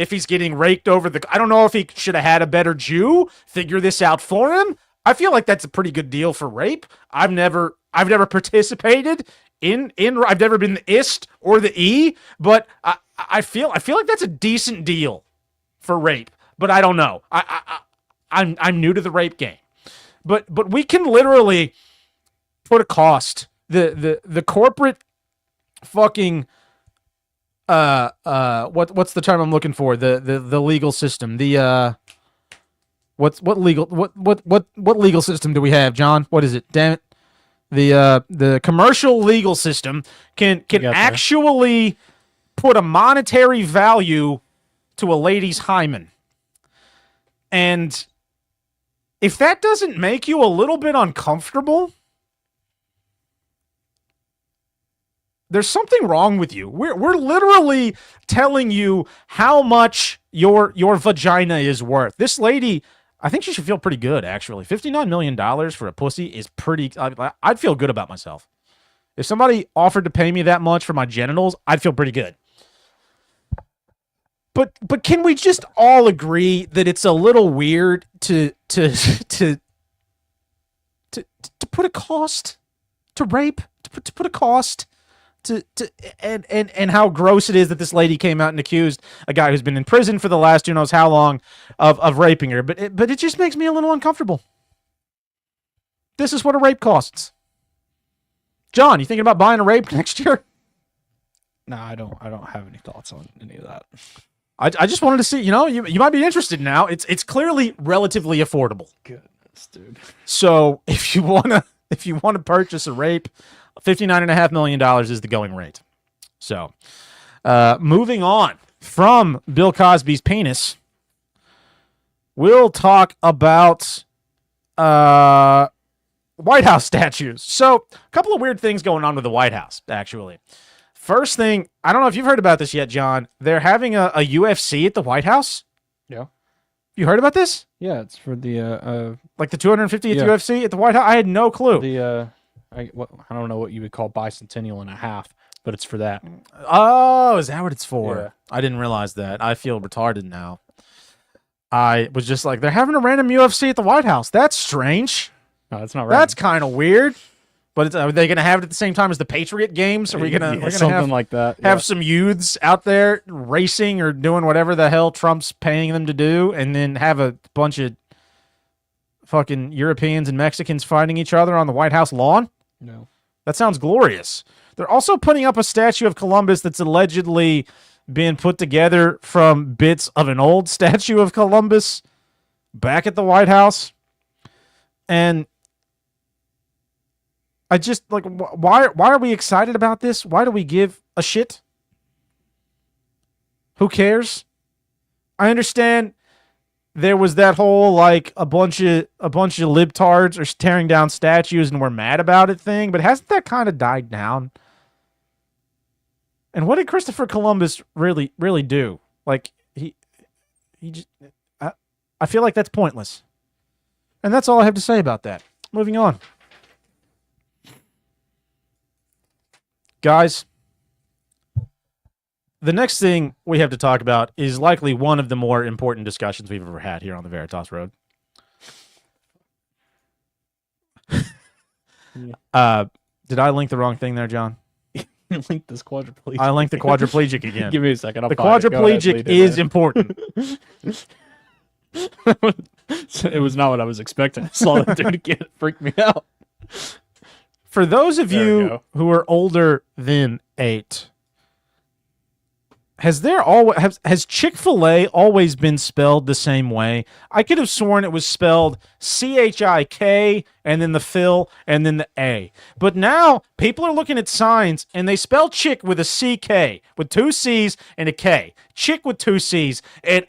he's getting raked over the. I don't know if he should have had a better Jew figure this out for him. I feel like that's a pretty good deal for rape. I've never participated in. I've never been the ist or the e, but I feel like that's a decent deal for rape. But I don't know. I'm new to the rape game, but we can literally put a cost. The corporate fucking what's the term I'm looking for? The legal system. What legal system do we have, John? What is it? Damn it. The commercial legal system can actually put a monetary value to a lady's hymen. And if that doesn't make you a little bit uncomfortable, there's something wrong with you. We're literally telling you how much your vagina is worth. This lady, I think she should feel pretty good, actually. $59 million for a pussy is pretty... I'd feel good about myself. If somebody offered to pay me that much for my genitals, I'd feel pretty good. But can we just all agree that it's a little weird to put a cost to rape, to put a cost and how gross it is that this lady came out and accused a guy who's been in prison for the last who knows how long of raping her. But it just makes me a little uncomfortable. This is what a rape costs. John, you thinking about buying a rape next year? No, I don't have any thoughts on any of that. I just wanted to see, you might be interested now. It's clearly relatively affordable. Goodness, dude. So if you wanna purchase a rape, $59.5 million is the going rate. So moving on from Bill Cosby's penis, we'll talk about White House statues. So a couple of weird things going on with the White House, actually. First thing, I don't know if you've heard about this yet, John. They're having a UFC at the White House. Yeah. You heard about this? Yeah, it's for the Like the 250th Yeah. UFC at the White House? I had no clue. I don't know what you would call bicentennial and a half, but it's for that. Oh, is that what it's for? Yeah. I didn't realize that. I feel retarded now. I was just like, they're having a random UFC at the White House. That's strange. No, that's not right. That's kind of weird. But are they going to have it at the same time as the Patriot games? Are we going to something have, like that? have some youths out there racing or doing whatever the hell Trump's paying them to do, and then have a bunch of fucking Europeans and Mexicans fighting each other on the White House lawn? No. That sounds glorious. They're also putting up a statue of Columbus that's allegedly been put together from bits of an old statue of Columbus back at the White House. And I just, like, why are we excited about this? Why do we give a shit? Who cares? I understand there was that whole, like, a bunch of libtards are tearing down statues and we're mad about it thing, but hasn't that kind of died down? And what did Christopher Columbus really do? Like, he just, I feel like that's pointless. And that's all I have to say about that. Moving on. Guys, the next thing we have to talk about is likely one of the more important discussions we've ever had here on the Veritas Road. Did I link the wrong thing there, John? Link this quadriplegic. I linked the quadriplegic again. Give me a second. I'll The find it. Go ahead, quadriplegic lead it, is man. important. It was not what I was expecting. I saw that dude get it. Freaked me out. For those of There we you go. who are older than 8, has Chick-fil-A always been spelled the same way? I could have sworn it was spelled C-H-I-K and then the Phil and then the A. But now people are looking at signs and they spell chick with a C-K, with 2 C's and a K. Chick with 2 C's. And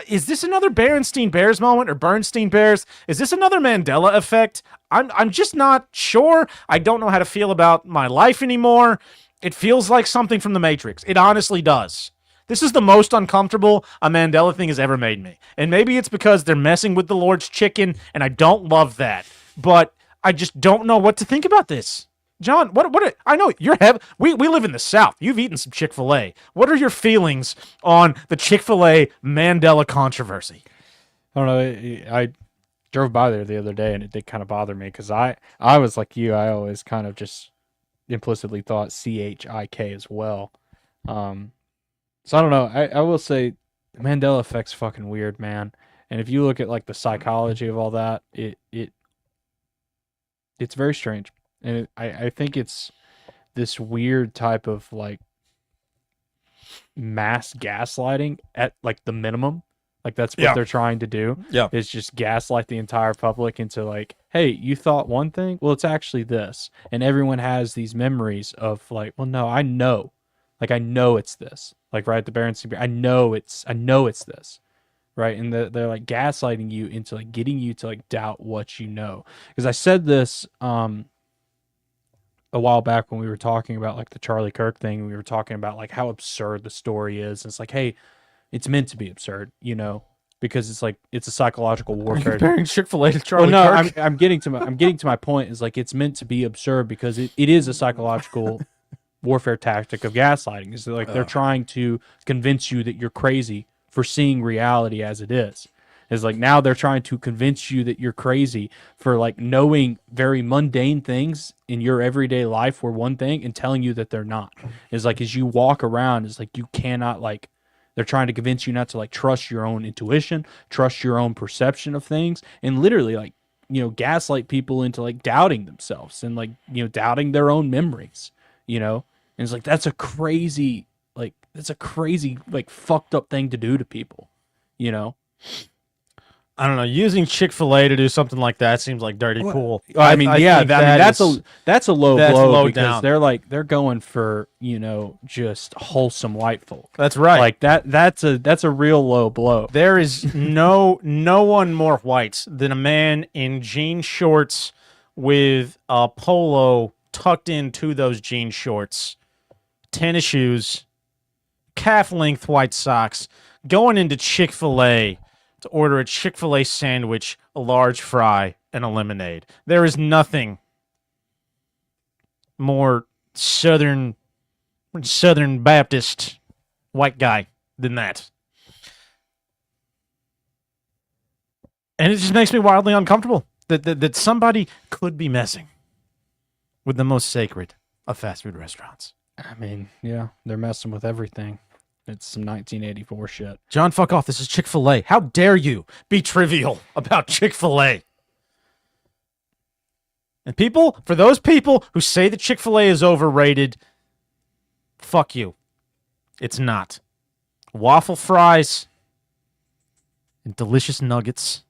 is this another Berenstein Bears moment or Bernstein Bears? Is this another Mandela effect? I'm just not sure. I don't know how to feel about my life anymore. It feels like something from the Matrix. It honestly does. This is the most uncomfortable a Mandela thing has ever made me. And maybe it's because they're messing with the Lord's chicken, and I don't love that. But I just don't know what to think about this. John, what I know we live in the South. You've eaten some Chick-fil-A. What are your feelings on the Chick-fil-A Mandela controversy? I don't know. I drove by there the other day, and it did kind of bother me because I was like you. I always kind of just implicitly thought C-H-I-K as well. So I don't know. I will say the Mandela effect's fucking weird, man. And if you look at like the psychology of all that, it's very strange. And I think it's this weird type of like mass gaslighting at like the minimum. Like that's what they're trying to do. Yeah. Is just gaslight the entire public into like, hey, you thought one thing? Well, it's actually this. And everyone has these memories of like, well, no, I know. Like I know it's this. Like right at the Berenstein, I know it's this. Right. And they're like gaslighting you into like getting you to like doubt what you know. Because I said this a while back when we were talking about like the Charlie Kirk thing. We were talking about like how absurd the story is. And it's like, hey, it's meant to be absurd, you know. because it's a psychological warfare. Comparing Chick-fil-A to Charlie Well, no, Kirk. I'm getting to my point is like it's meant to be absurd because it is a psychological warfare tactic of gaslighting. Is like they're trying to convince you that you're crazy for seeing reality as it is. Is like now they're trying to convince you that you're crazy for like knowing very mundane things in your everyday life were one thing and telling you that they're not. Is like as you walk around, it's like you cannot like they're trying to convince you not to like trust your own intuition, trust your own perception of things, and literally like, you know, gaslight people into like doubting themselves and like, you know, doubting their own memories, you know? And it's like that's a crazy like fucked up thing to do to people, you know? I don't know. Using Chick-fil-A to do something like that seems like dirty cool. I mean, think that's a low that's blow low because down. they're going for, you know, just wholesome white folk. That's right. Like that's a real low blow. There is no one more white than a man in jean shorts with a polo tucked into those jean shorts, tennis shoes, calf-length white socks, going into Chick-fil-A to order a Chick-fil-A sandwich, a large fry, and a lemonade. There is nothing more Southern Baptist white guy than that. And it just makes me wildly uncomfortable that somebody could be messing with the most sacred of fast food restaurants. I mean, yeah, they're messing with everything. It's some 1984 shit. John, fuck off. This is Chick-fil-A. How dare you be trivial about Chick-fil-A? And people, for those people who say that Chick-fil-A is overrated, fuck you. It's not. Waffle fries and delicious nuggets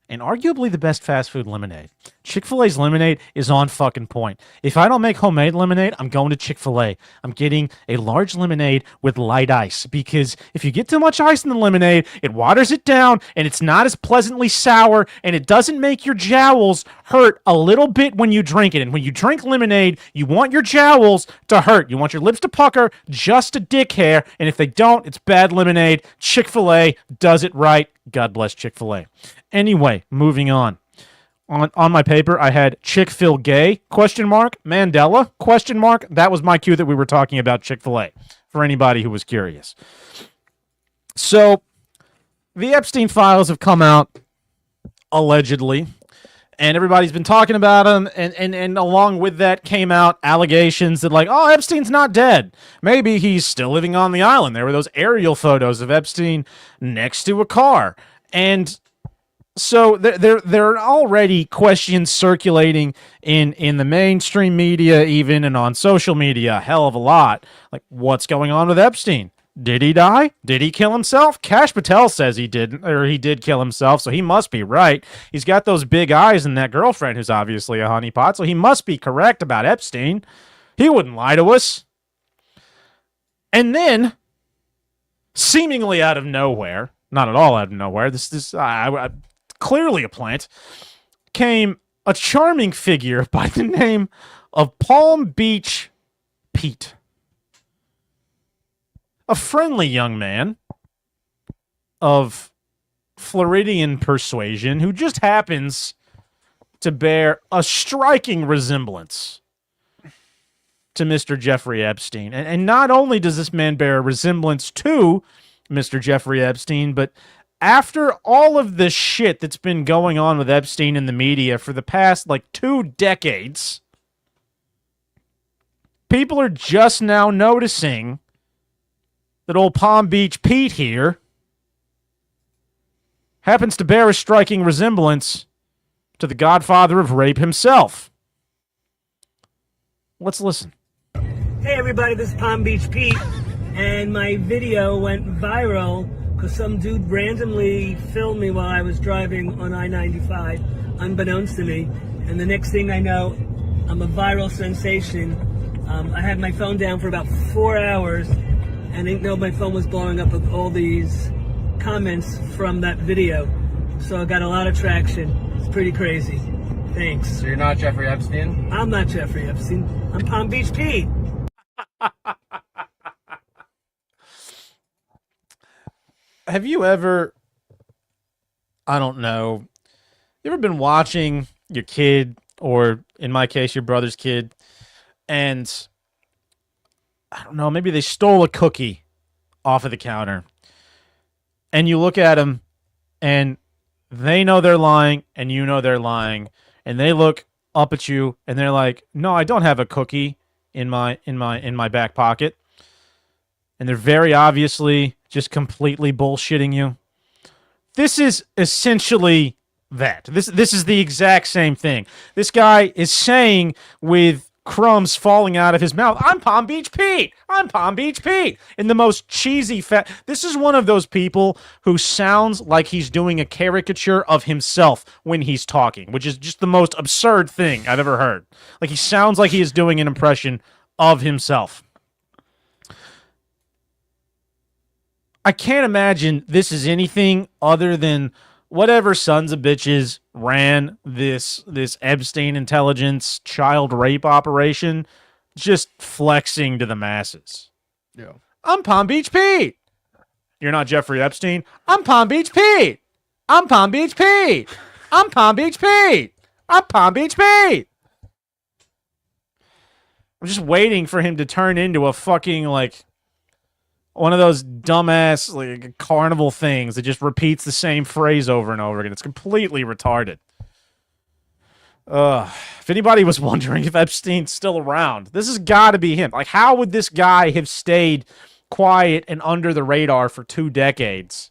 and arguably the best fast food lemonade. Chick-fil-A's lemonade is on fucking point. If I don't make homemade lemonade, I'm going to Chick-fil-A. I'm getting a large lemonade with light ice because if you get too much ice in the lemonade, it waters it down and it's not as pleasantly sour and it doesn't make your jowls hurt a little bit when you drink it. And when you drink lemonade, you want your jowls to hurt. You want your lips to pucker just a dick hair, and if they don't, it's bad lemonade. Chick-fil-A does it right. God bless Chick-fil-A. Anyway, moving on. On my paper, I had Chick-fil-Gay, question mark, Mandela, question mark. That was my cue that we were talking about Chick-fil-A, for anybody who was curious. So, the Epstein files have come out, allegedly, and everybody's been talking about them, and along with that came out allegations that, like, oh, Epstein's not dead. Maybe he's still living on the island. There were those aerial photos of Epstein next to a car. And so there are already questions circulating in the mainstream media, even, and on social media, a hell of a lot. Like, what's going on with Epstein? Did he die? Did he kill himself? Kash Patel says he didn't, or he did kill himself, so he must be right. He's got those big eyes and that girlfriend who's obviously a honeypot, so he must be correct about Epstein. He wouldn't lie to us. And then, seemingly out of nowhere, not at all out of nowhere, this clearly a plant, came a charming figure by the name of Palm Beach Pete. A friendly young man of Floridian persuasion who just happens to bear a striking resemblance to Mr. Jeffrey Epstein. And not only does this man bear a resemblance to Mr. Jeffrey Epstein, but after all of the shit that's been going on with Epstein in the media for the past, 2 decades, people are just now noticing that old Palm Beach Pete here happens to bear a striking resemblance to the godfather of rape himself. Let's listen. Hey everybody, this is Palm Beach Pete, and my video went viral because some dude randomly filmed me while I was driving on I-95, unbeknownst to me, and the next thing I know, I'm a viral sensation. I had my phone down for about 4 hours, and didn't know my phone was blowing up with all these comments from that video. So I got a lot of traction. It's pretty crazy. Thanks. So you're not Jeffrey Epstein? I'm not Jeffrey Epstein. I'm Palm Beach Pete. Have you ever I don't know. You ever been watching your kid, or in my case, your brother's kid, and I don't know, maybe they stole a cookie off of the counter, and you look at them, and they know they're lying, and you know they're lying, and they look up at you, and they're like, "No, I don't have a cookie in my back pocket," and they're very obviously just completely bullshitting you. This is essentially that. This is the exact same thing. This guy is saying with crumbs falling out of his mouth, "I'm Palm Beach Pete. I'm Palm Beach Pete." In the most cheesy This is one of those people who sounds like he's doing a caricature of himself when he's talking, which is just the most absurd thing I've ever heard. Like, he sounds like he is doing an impression of himself. I can't imagine this is anything other than whatever sons of bitches ran this Epstein intelligence child rape operation, just flexing to the masses. Yeah. I'm Palm Beach Pete. You're not Jeffrey Epstein. I'm Palm Beach Pete. I'm Palm Beach Pete. I'm Palm Beach Pete. I'm Palm Beach Pete. I'm just waiting for him to turn into a fucking, like, one of those dumbass, like, carnival things that just repeats the same phrase over and over again. It's completely retarded. If anybody was wondering if Epstein's still around, this has got to be him. Like, how would this guy have stayed quiet and under the radar for 2 decades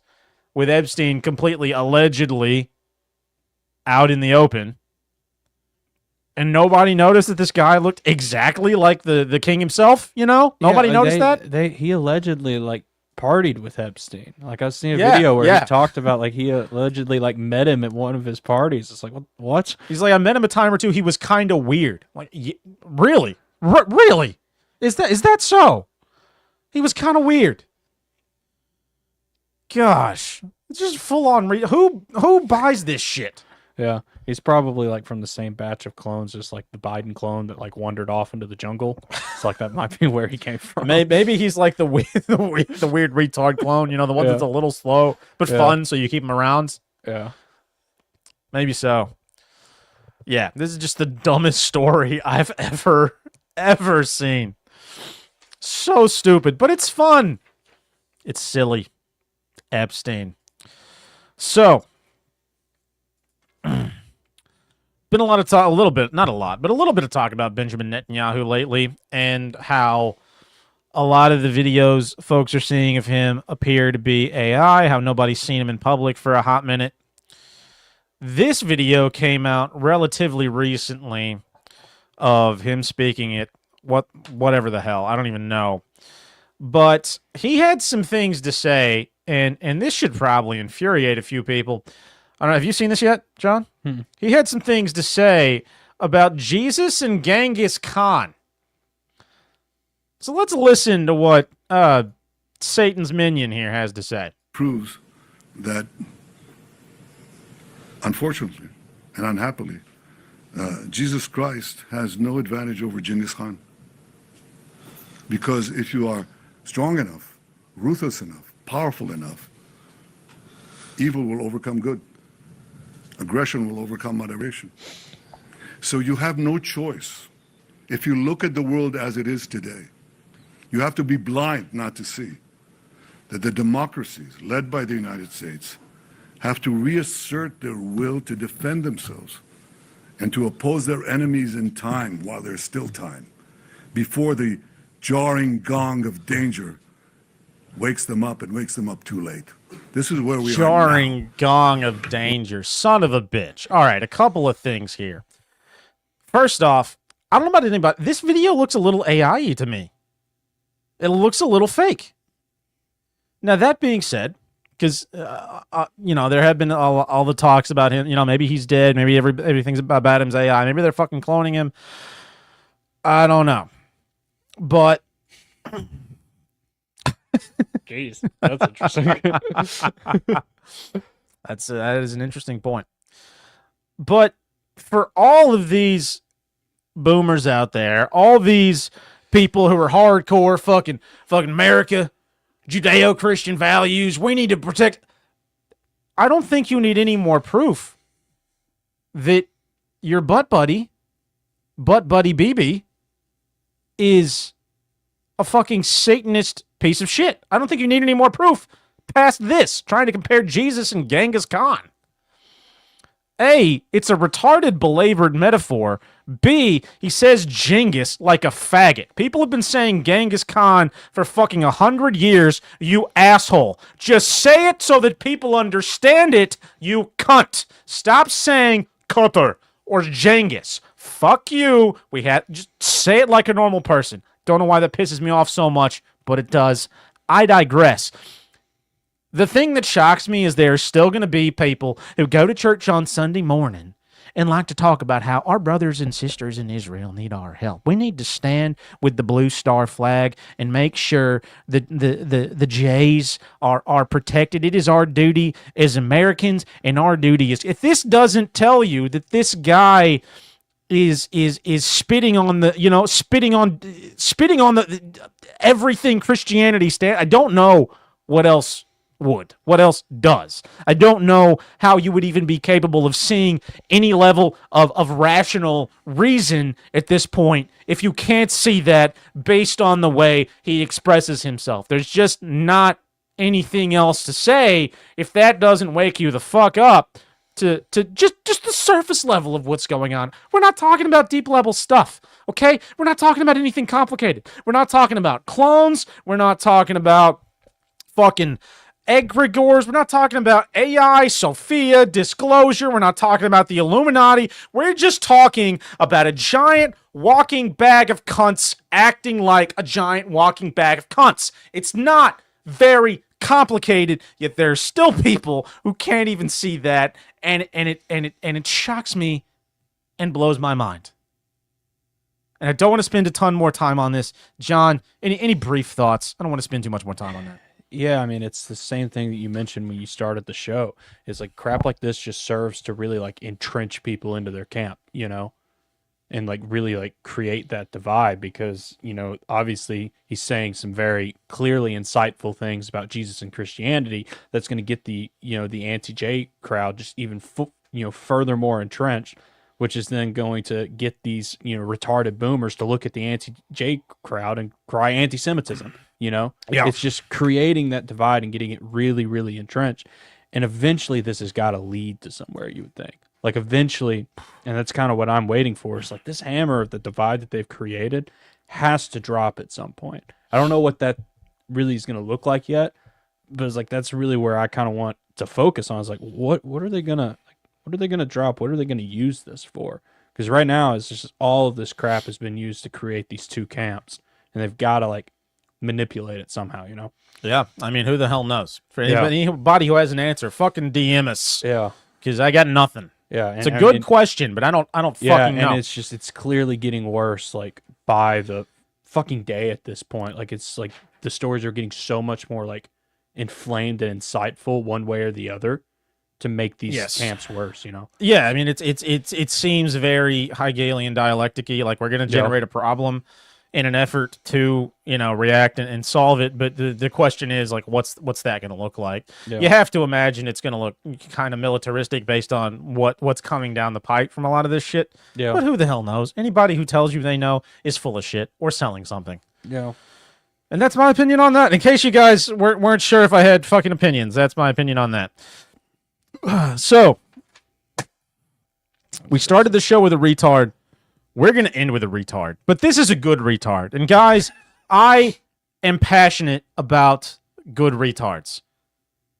with Epstein completely allegedly out in the open? And nobody noticed that this guy looked exactly like the king himself, you know? Nobody noticed that? He allegedly, like, partied with Epstein. Like, I've seen a Yeah, video where yeah. he talked about, like, he allegedly, like, met him at one of his parties. It's like, what? He's like, I met him a time or two. He was kind of weird. Like, really? Really? Is that so? He was kind of weird. Gosh. It's just full on. Who buys this shit? Yeah. He's probably, like, from the same batch of clones, just like the Biden clone that, like, wandered off into the jungle. It's like, that might be where he came from. Maybe he's like the weird retard clone, you know, the one that's a little slow but fun, so you keep him around. Yeah. Maybe so. Yeah, this is just the dumbest story I've ever seen. So stupid, but it's fun. It's silly. Epstein. So, been a lot of talk, a little bit, not a lot, but a little bit of talk about Benjamin Netanyahu lately, and how a lot of the videos folks are seeing of him appear to be AI, how nobody's seen him in public for a hot minute. This video came out relatively recently of him speaking at whatever the hell, I don't even know. But he had some things to say, and this should probably infuriate a few people. I don't know, have you seen this yet, John? He had some things to say about Jesus and Genghis Khan. So let's listen to what Satan's minion here has to say. Proves that, unfortunately and unhappily, Jesus Christ has no advantage over Genghis Khan. Because if you are strong enough, ruthless enough, powerful enough, evil will overcome good. Aggression will overcome moderation. So you have no choice. If you look at the world as it is today, you have to be blind not to see that the democracies led by the United States have to reassert their will to defend themselves and to oppose their enemies in time while there's still time, before the jarring gong of danger wakes them up and wakes them up too late. This is where we are now. Jarring gong of danger. Son of a bitch. All right, a couple of things here. First off, I don't know about anything, but this video looks a little AI-y to me. It looks a little fake. Now, that being said, because, you know, there have been all the talks about him. You know, maybe he's dead. Maybe everything's about him's AI. Maybe they're fucking cloning him. I don't know. But... Jeez, that's interesting. That is an interesting point. But for all of these boomers out there, all these people who are hardcore fucking America, Judeo-Christian values, we need to protect. I don't think you need any more proof that your butt buddy BB, is a fucking Satanist piece of shit. I don't think you need any more proof past this, trying to compare Jesus and Genghis Khan. A, it's a retarded, belabored metaphor. B, he says Genghis like a faggot. People have been saying Genghis Khan for fucking 100 years, you asshole. Just say it so that people understand it, you cunt. Stop saying Qatar or Genghis. Fuck you. Just say it like a normal person. Don't know why that pisses me off so much, but it does. I digress. The thing that shocks me is there's still going to be people who go to church on Sunday morning and like to talk about how our brothers and sisters in Israel need our help. We need to stand with the blue star flag and make sure that the Jays are protected. It is our duty as Americans, and our duty is, if this doesn't tell you that this guy is spitting on the, spitting on the everything Christianity stands, I don't know what else would. What else does? I don't know how you would even be capable of seeing any level of rational reason at this point if you can't see that based on the way he expresses himself. There's just not anything else to say if that doesn't wake you the fuck up to just the surface level of what's going on. We're not talking about deep level stuff, okay? We're not talking about anything complicated. We're not talking about clones. We're not talking about fucking egregores. We're not talking about AI, Sophia, disclosure. We're not talking about the Illuminati. We're just talking about a giant walking bag of cunts acting like a giant walking bag of cunts. It's not very complicated, yet there's still people who can't even see that, and it shocks me and blows my mind. And I don't want to spend a ton more time on this. John, any brief thoughts? I don't want to spend too much more time on that. Yeah, I mean, it's the same thing that you mentioned when you started the show. It's like crap like this just serves to really like entrench people into their camp, and like really like create that divide because, obviously he's saying some very clearly insightful things about Jesus and Christianity that's going to get the, the anti-J crowd just even, furthermore entrenched, which is then going to get these, retarded boomers to look at the anti-J crowd and cry anti-Semitism. Yeah. It's just creating that divide and getting it really, really entrenched. And eventually this has got to lead to somewhere, you would think. Like eventually, and that's kind of what I'm waiting for. It's like this hammer of the divide that they've created has to drop at some point. I don't know what that really is going to look like yet, but it's like that's really where I kind of want to focus on. Is like what are they gonna drop? What are they gonna use this for? Because right now it's just all of this crap has been used to create these two camps, and they've got to like manipulate it somehow, Yeah, I mean, who the hell knows? For anybody who has an answer, fucking DM us. Yeah, because I got nothing. Yeah, it's a good question, but I don't fucking know. And it's clearly getting worse, like by the fucking day at this point. Like it's like the stories are getting so much more like inflamed and insightful one way or the other to make these camps worse. Yeah, I mean, it seems very Hegelian dialectic-y, like we're going to generate a problem in an effort to, react and solve it. But the question is, like, what's that going to look like? Yeah. You have to imagine it's going to look kind of militaristic based on what's coming down the pipe from a lot of this shit. Yeah. But who the hell knows? Anybody who tells you they know is full of shit or selling something. Yeah. And that's my opinion on that. In case you guys weren't sure if I had fucking opinions, that's my opinion on that. So, we started the show with a retard. We're going to end with a retard. But this is a good retard. And guys, I am passionate about good retards.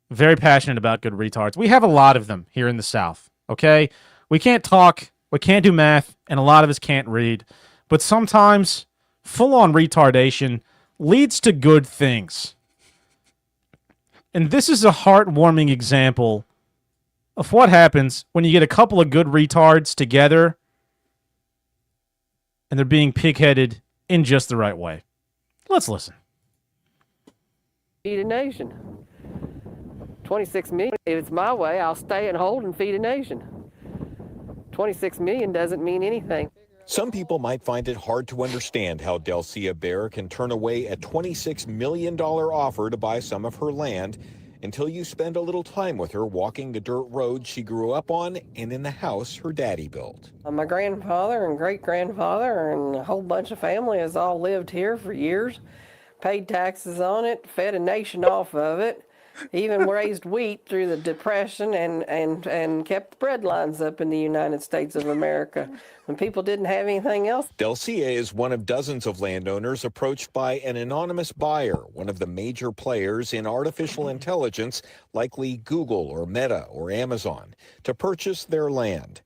Very passionate about good retards. We have a lot of them here in the South, okay? We can't talk, we can't do math, and a lot of us can't read. But sometimes full-on retardation leads to good things. And this is a heartwarming example of what happens when you get a couple of good retards together and they're being pig-headed in just the right way. Let's listen. Feed a nation. 26 million, if it's my way, I'll stay and hold and feed a nation. 26 million doesn't mean anything. Some people might find it hard to understand how Delcia Bear can turn away a $26 million offer to buy some of her land until you spend a little time with her walking the dirt road she grew up on and in the house her daddy built. My grandfather and great-grandfather and a whole bunch of family has all lived here for years, paid taxes on it, fed a nation off of it, even raised wheat through the Depression and kept the bread lines up in the United States of America when people didn't have anything else. Delcia is one of dozens of landowners approached by an anonymous buyer, one of the major players in artificial intelligence, likely Google or Meta or Amazon, to purchase their land.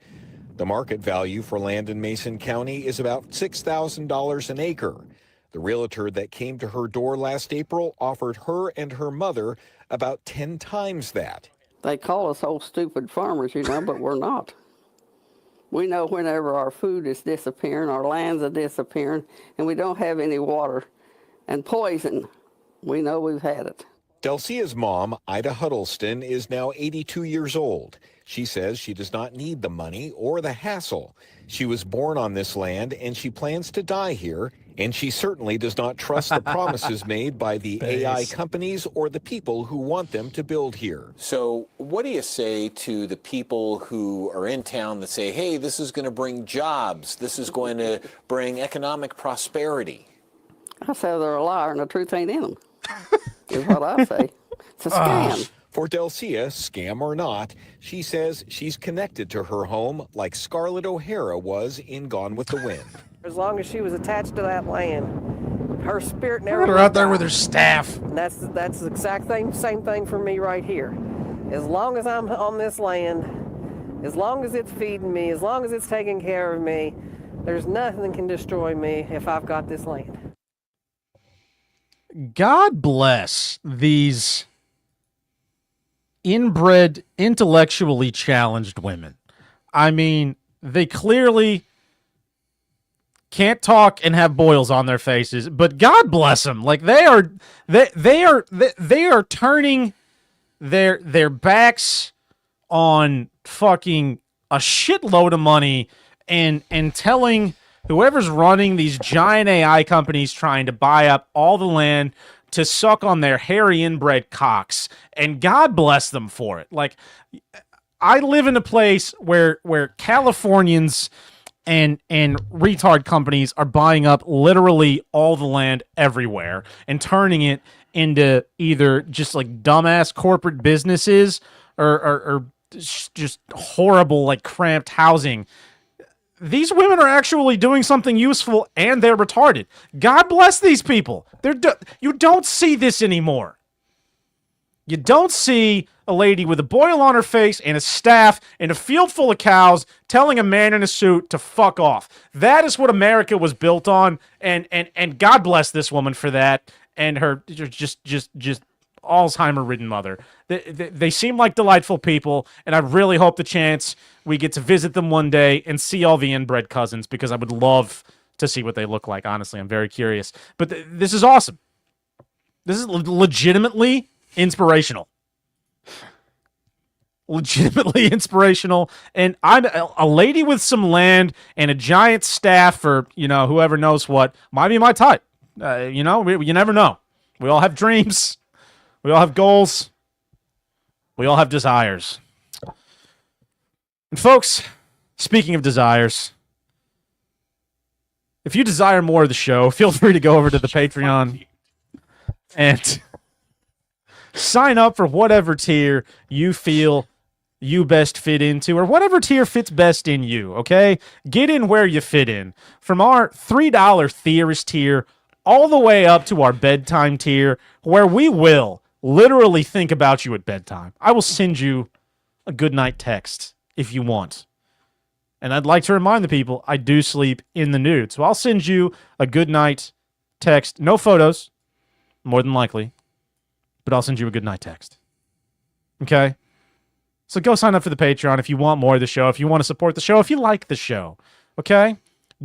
The market value for land in Mason County is about $6,000 an acre. The realtor that came to her door last April offered her and her mother about 10 times that. They call us old stupid farmers, but we're not. We know whenever our food is disappearing, our lands are disappearing, and we don't have any water. And poison, we know we've had it. Delcia's mom, Ida Huddleston, is now 82 years old. She says she does not need the money or the hassle. She was born on this land and she plans to die here, and she certainly does not trust the promises made by the AI companies or the people who want them to build here. So what do you say to the people who are in town that say, hey, this is going to bring jobs, this is going to bring economic prosperity? I say they're a liar and the truth ain't in them, is what I say. It's a scam. For Delcia, scam or not, she says she's connected to her home like Scarlett O'Hara was in Gone with the Wind. As long as she was attached to that land, her spirit never. Put her out there with her staff. And that's the exact same thing for me right here. As long as I'm on this land, as long as it's feeding me, as long as it's taking care of me, there's nothing that can destroy me if I've got this land. God bless these inbred, intellectually challenged women. I mean, they clearly can't talk and have boils on their faces, but God bless them. Like they are turning their backs on fucking a shitload of money and telling whoever's running these giant AI companies trying to buy up all the land to suck on their hairy inbred cocks, and God bless them for it. Like, I live in a place where Californians and retard companies are buying up literally all the land everywhere and turning it into either just like dumbass corporate businesses or just horrible, like cramped housing. These women are actually doing something useful, and they're retarded. God bless these people. You don't see this anymore. You don't see a lady with a boil on her face and a staff in a field full of cows telling a man in a suit to fuck off. That is what America was built on, and God bless this woman for that, and her just Alzheimer-ridden mother. They seem like delightful people, and I really hope the chance we get to visit them one day and see all the inbred cousins, because I would love to see what they look like. Honestly, I'm very curious. But this is awesome. This is legitimately inspirational. Legitimately inspirational. And I'm a lady with some land and a giant staff, or whoever knows what, might be my type. You never know. We all have dreams. We all have goals. We all have desires. And folks, speaking of desires, if you desire more of the show, feel free to go over to the Patreon and sign up for whatever tier you feel you best fit into, or whatever tier fits best in you, okay? Get in where you fit in. From our $3 theorist tier all the way up to our bedtime tier, where we will literally think about you at bedtime. I will send you a good night text if you want. And I'd like to remind the people, I do sleep in the nude. So I'll send you a good night text. No photos, more than likely. But I'll send you a good night text. Okay? So go sign up for the Patreon if you want more of the show, if you want to support the show, if you like the show. Okay?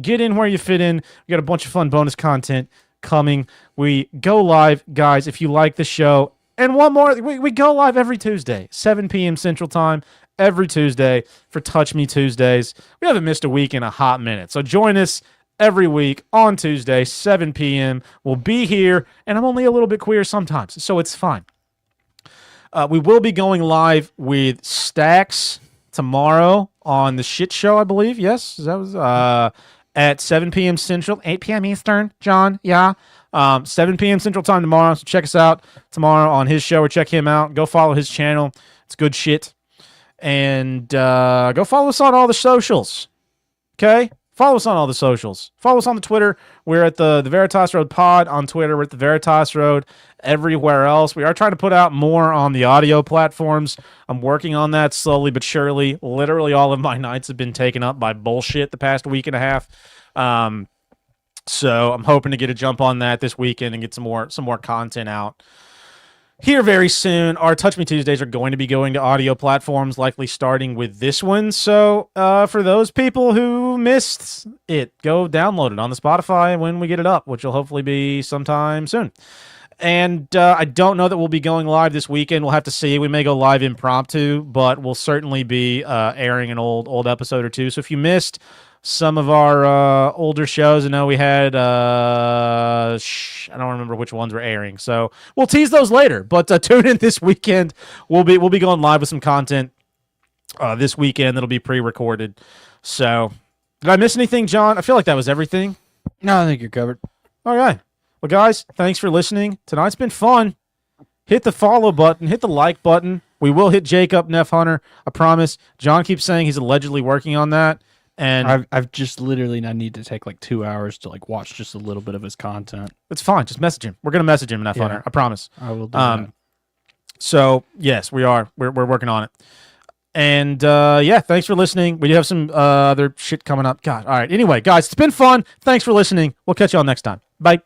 Get in where you fit in. We got a bunch of fun bonus content coming. We go live, guys, if you like the show. And one more, we go live every Tuesday, 7 p.m. Central Time, every Tuesday for Touch Me Tuesdays. We haven't missed a week in a hot minute. So join us every week on Tuesday, 7 p.m. We'll be here, and I'm only a little bit queer sometimes, so it's fine. We will be going live with Stacks tomorrow on the Shit Show, I believe. Yes, that was at 7 p.m. Central, 8 p.m. Eastern. John, yeah. 7 p.m. Central Time tomorrow. So check us out tomorrow on his show or check him out. Go follow his channel. It's good shit. And go follow us on all the socials. Okay? Follow us on all the socials. Follow us on the Twitter. We're at the Veritas Road Pod on Twitter. We're at the Veritas Road everywhere else. We are trying to put out more on the audio platforms. I'm working on that slowly but surely. Literally all of my nights have been taken up by bullshit the past week and a half. So I'm hoping to get a jump on that this weekend and get some more content out here very soon. Our Touch Me Tuesdays are going to be going to audio platforms, likely starting with this one. So for those people who missed it, go download it on the Spotify when we get it up, which will hopefully be sometime soon. And I don't know that we'll be going live this weekend. We'll have to see. We may go live impromptu, but we'll certainly be airing an old episode or two. So if you missed some of our older shows, I know we had I don't remember which ones were airing, so we'll tease those later. But tune in this weekend. We'll be going live with some content this weekend that'll be pre-recorded. So did I miss anything, John? I feel like that was everything. No, I think you're covered. All right. Well, guys, thanks for listening. Tonight's been fun. Hit the follow button. Hit the like button. We will hit Jacob Neff Hunter. I promise. John keeps saying he's allegedly working on that. And I've just literally, I need to take like 2 hours to like watch just a little bit of his content. It's fine. Just message him. We're going to message him, Neff Hunter. I promise. I will do that. So, yes, we are. We're working on it. And, yeah, thanks for listening. We do have some other shit coming up. God, all right. Anyway, guys, it's been fun. Thanks for listening. We'll catch y'all next time. Bye.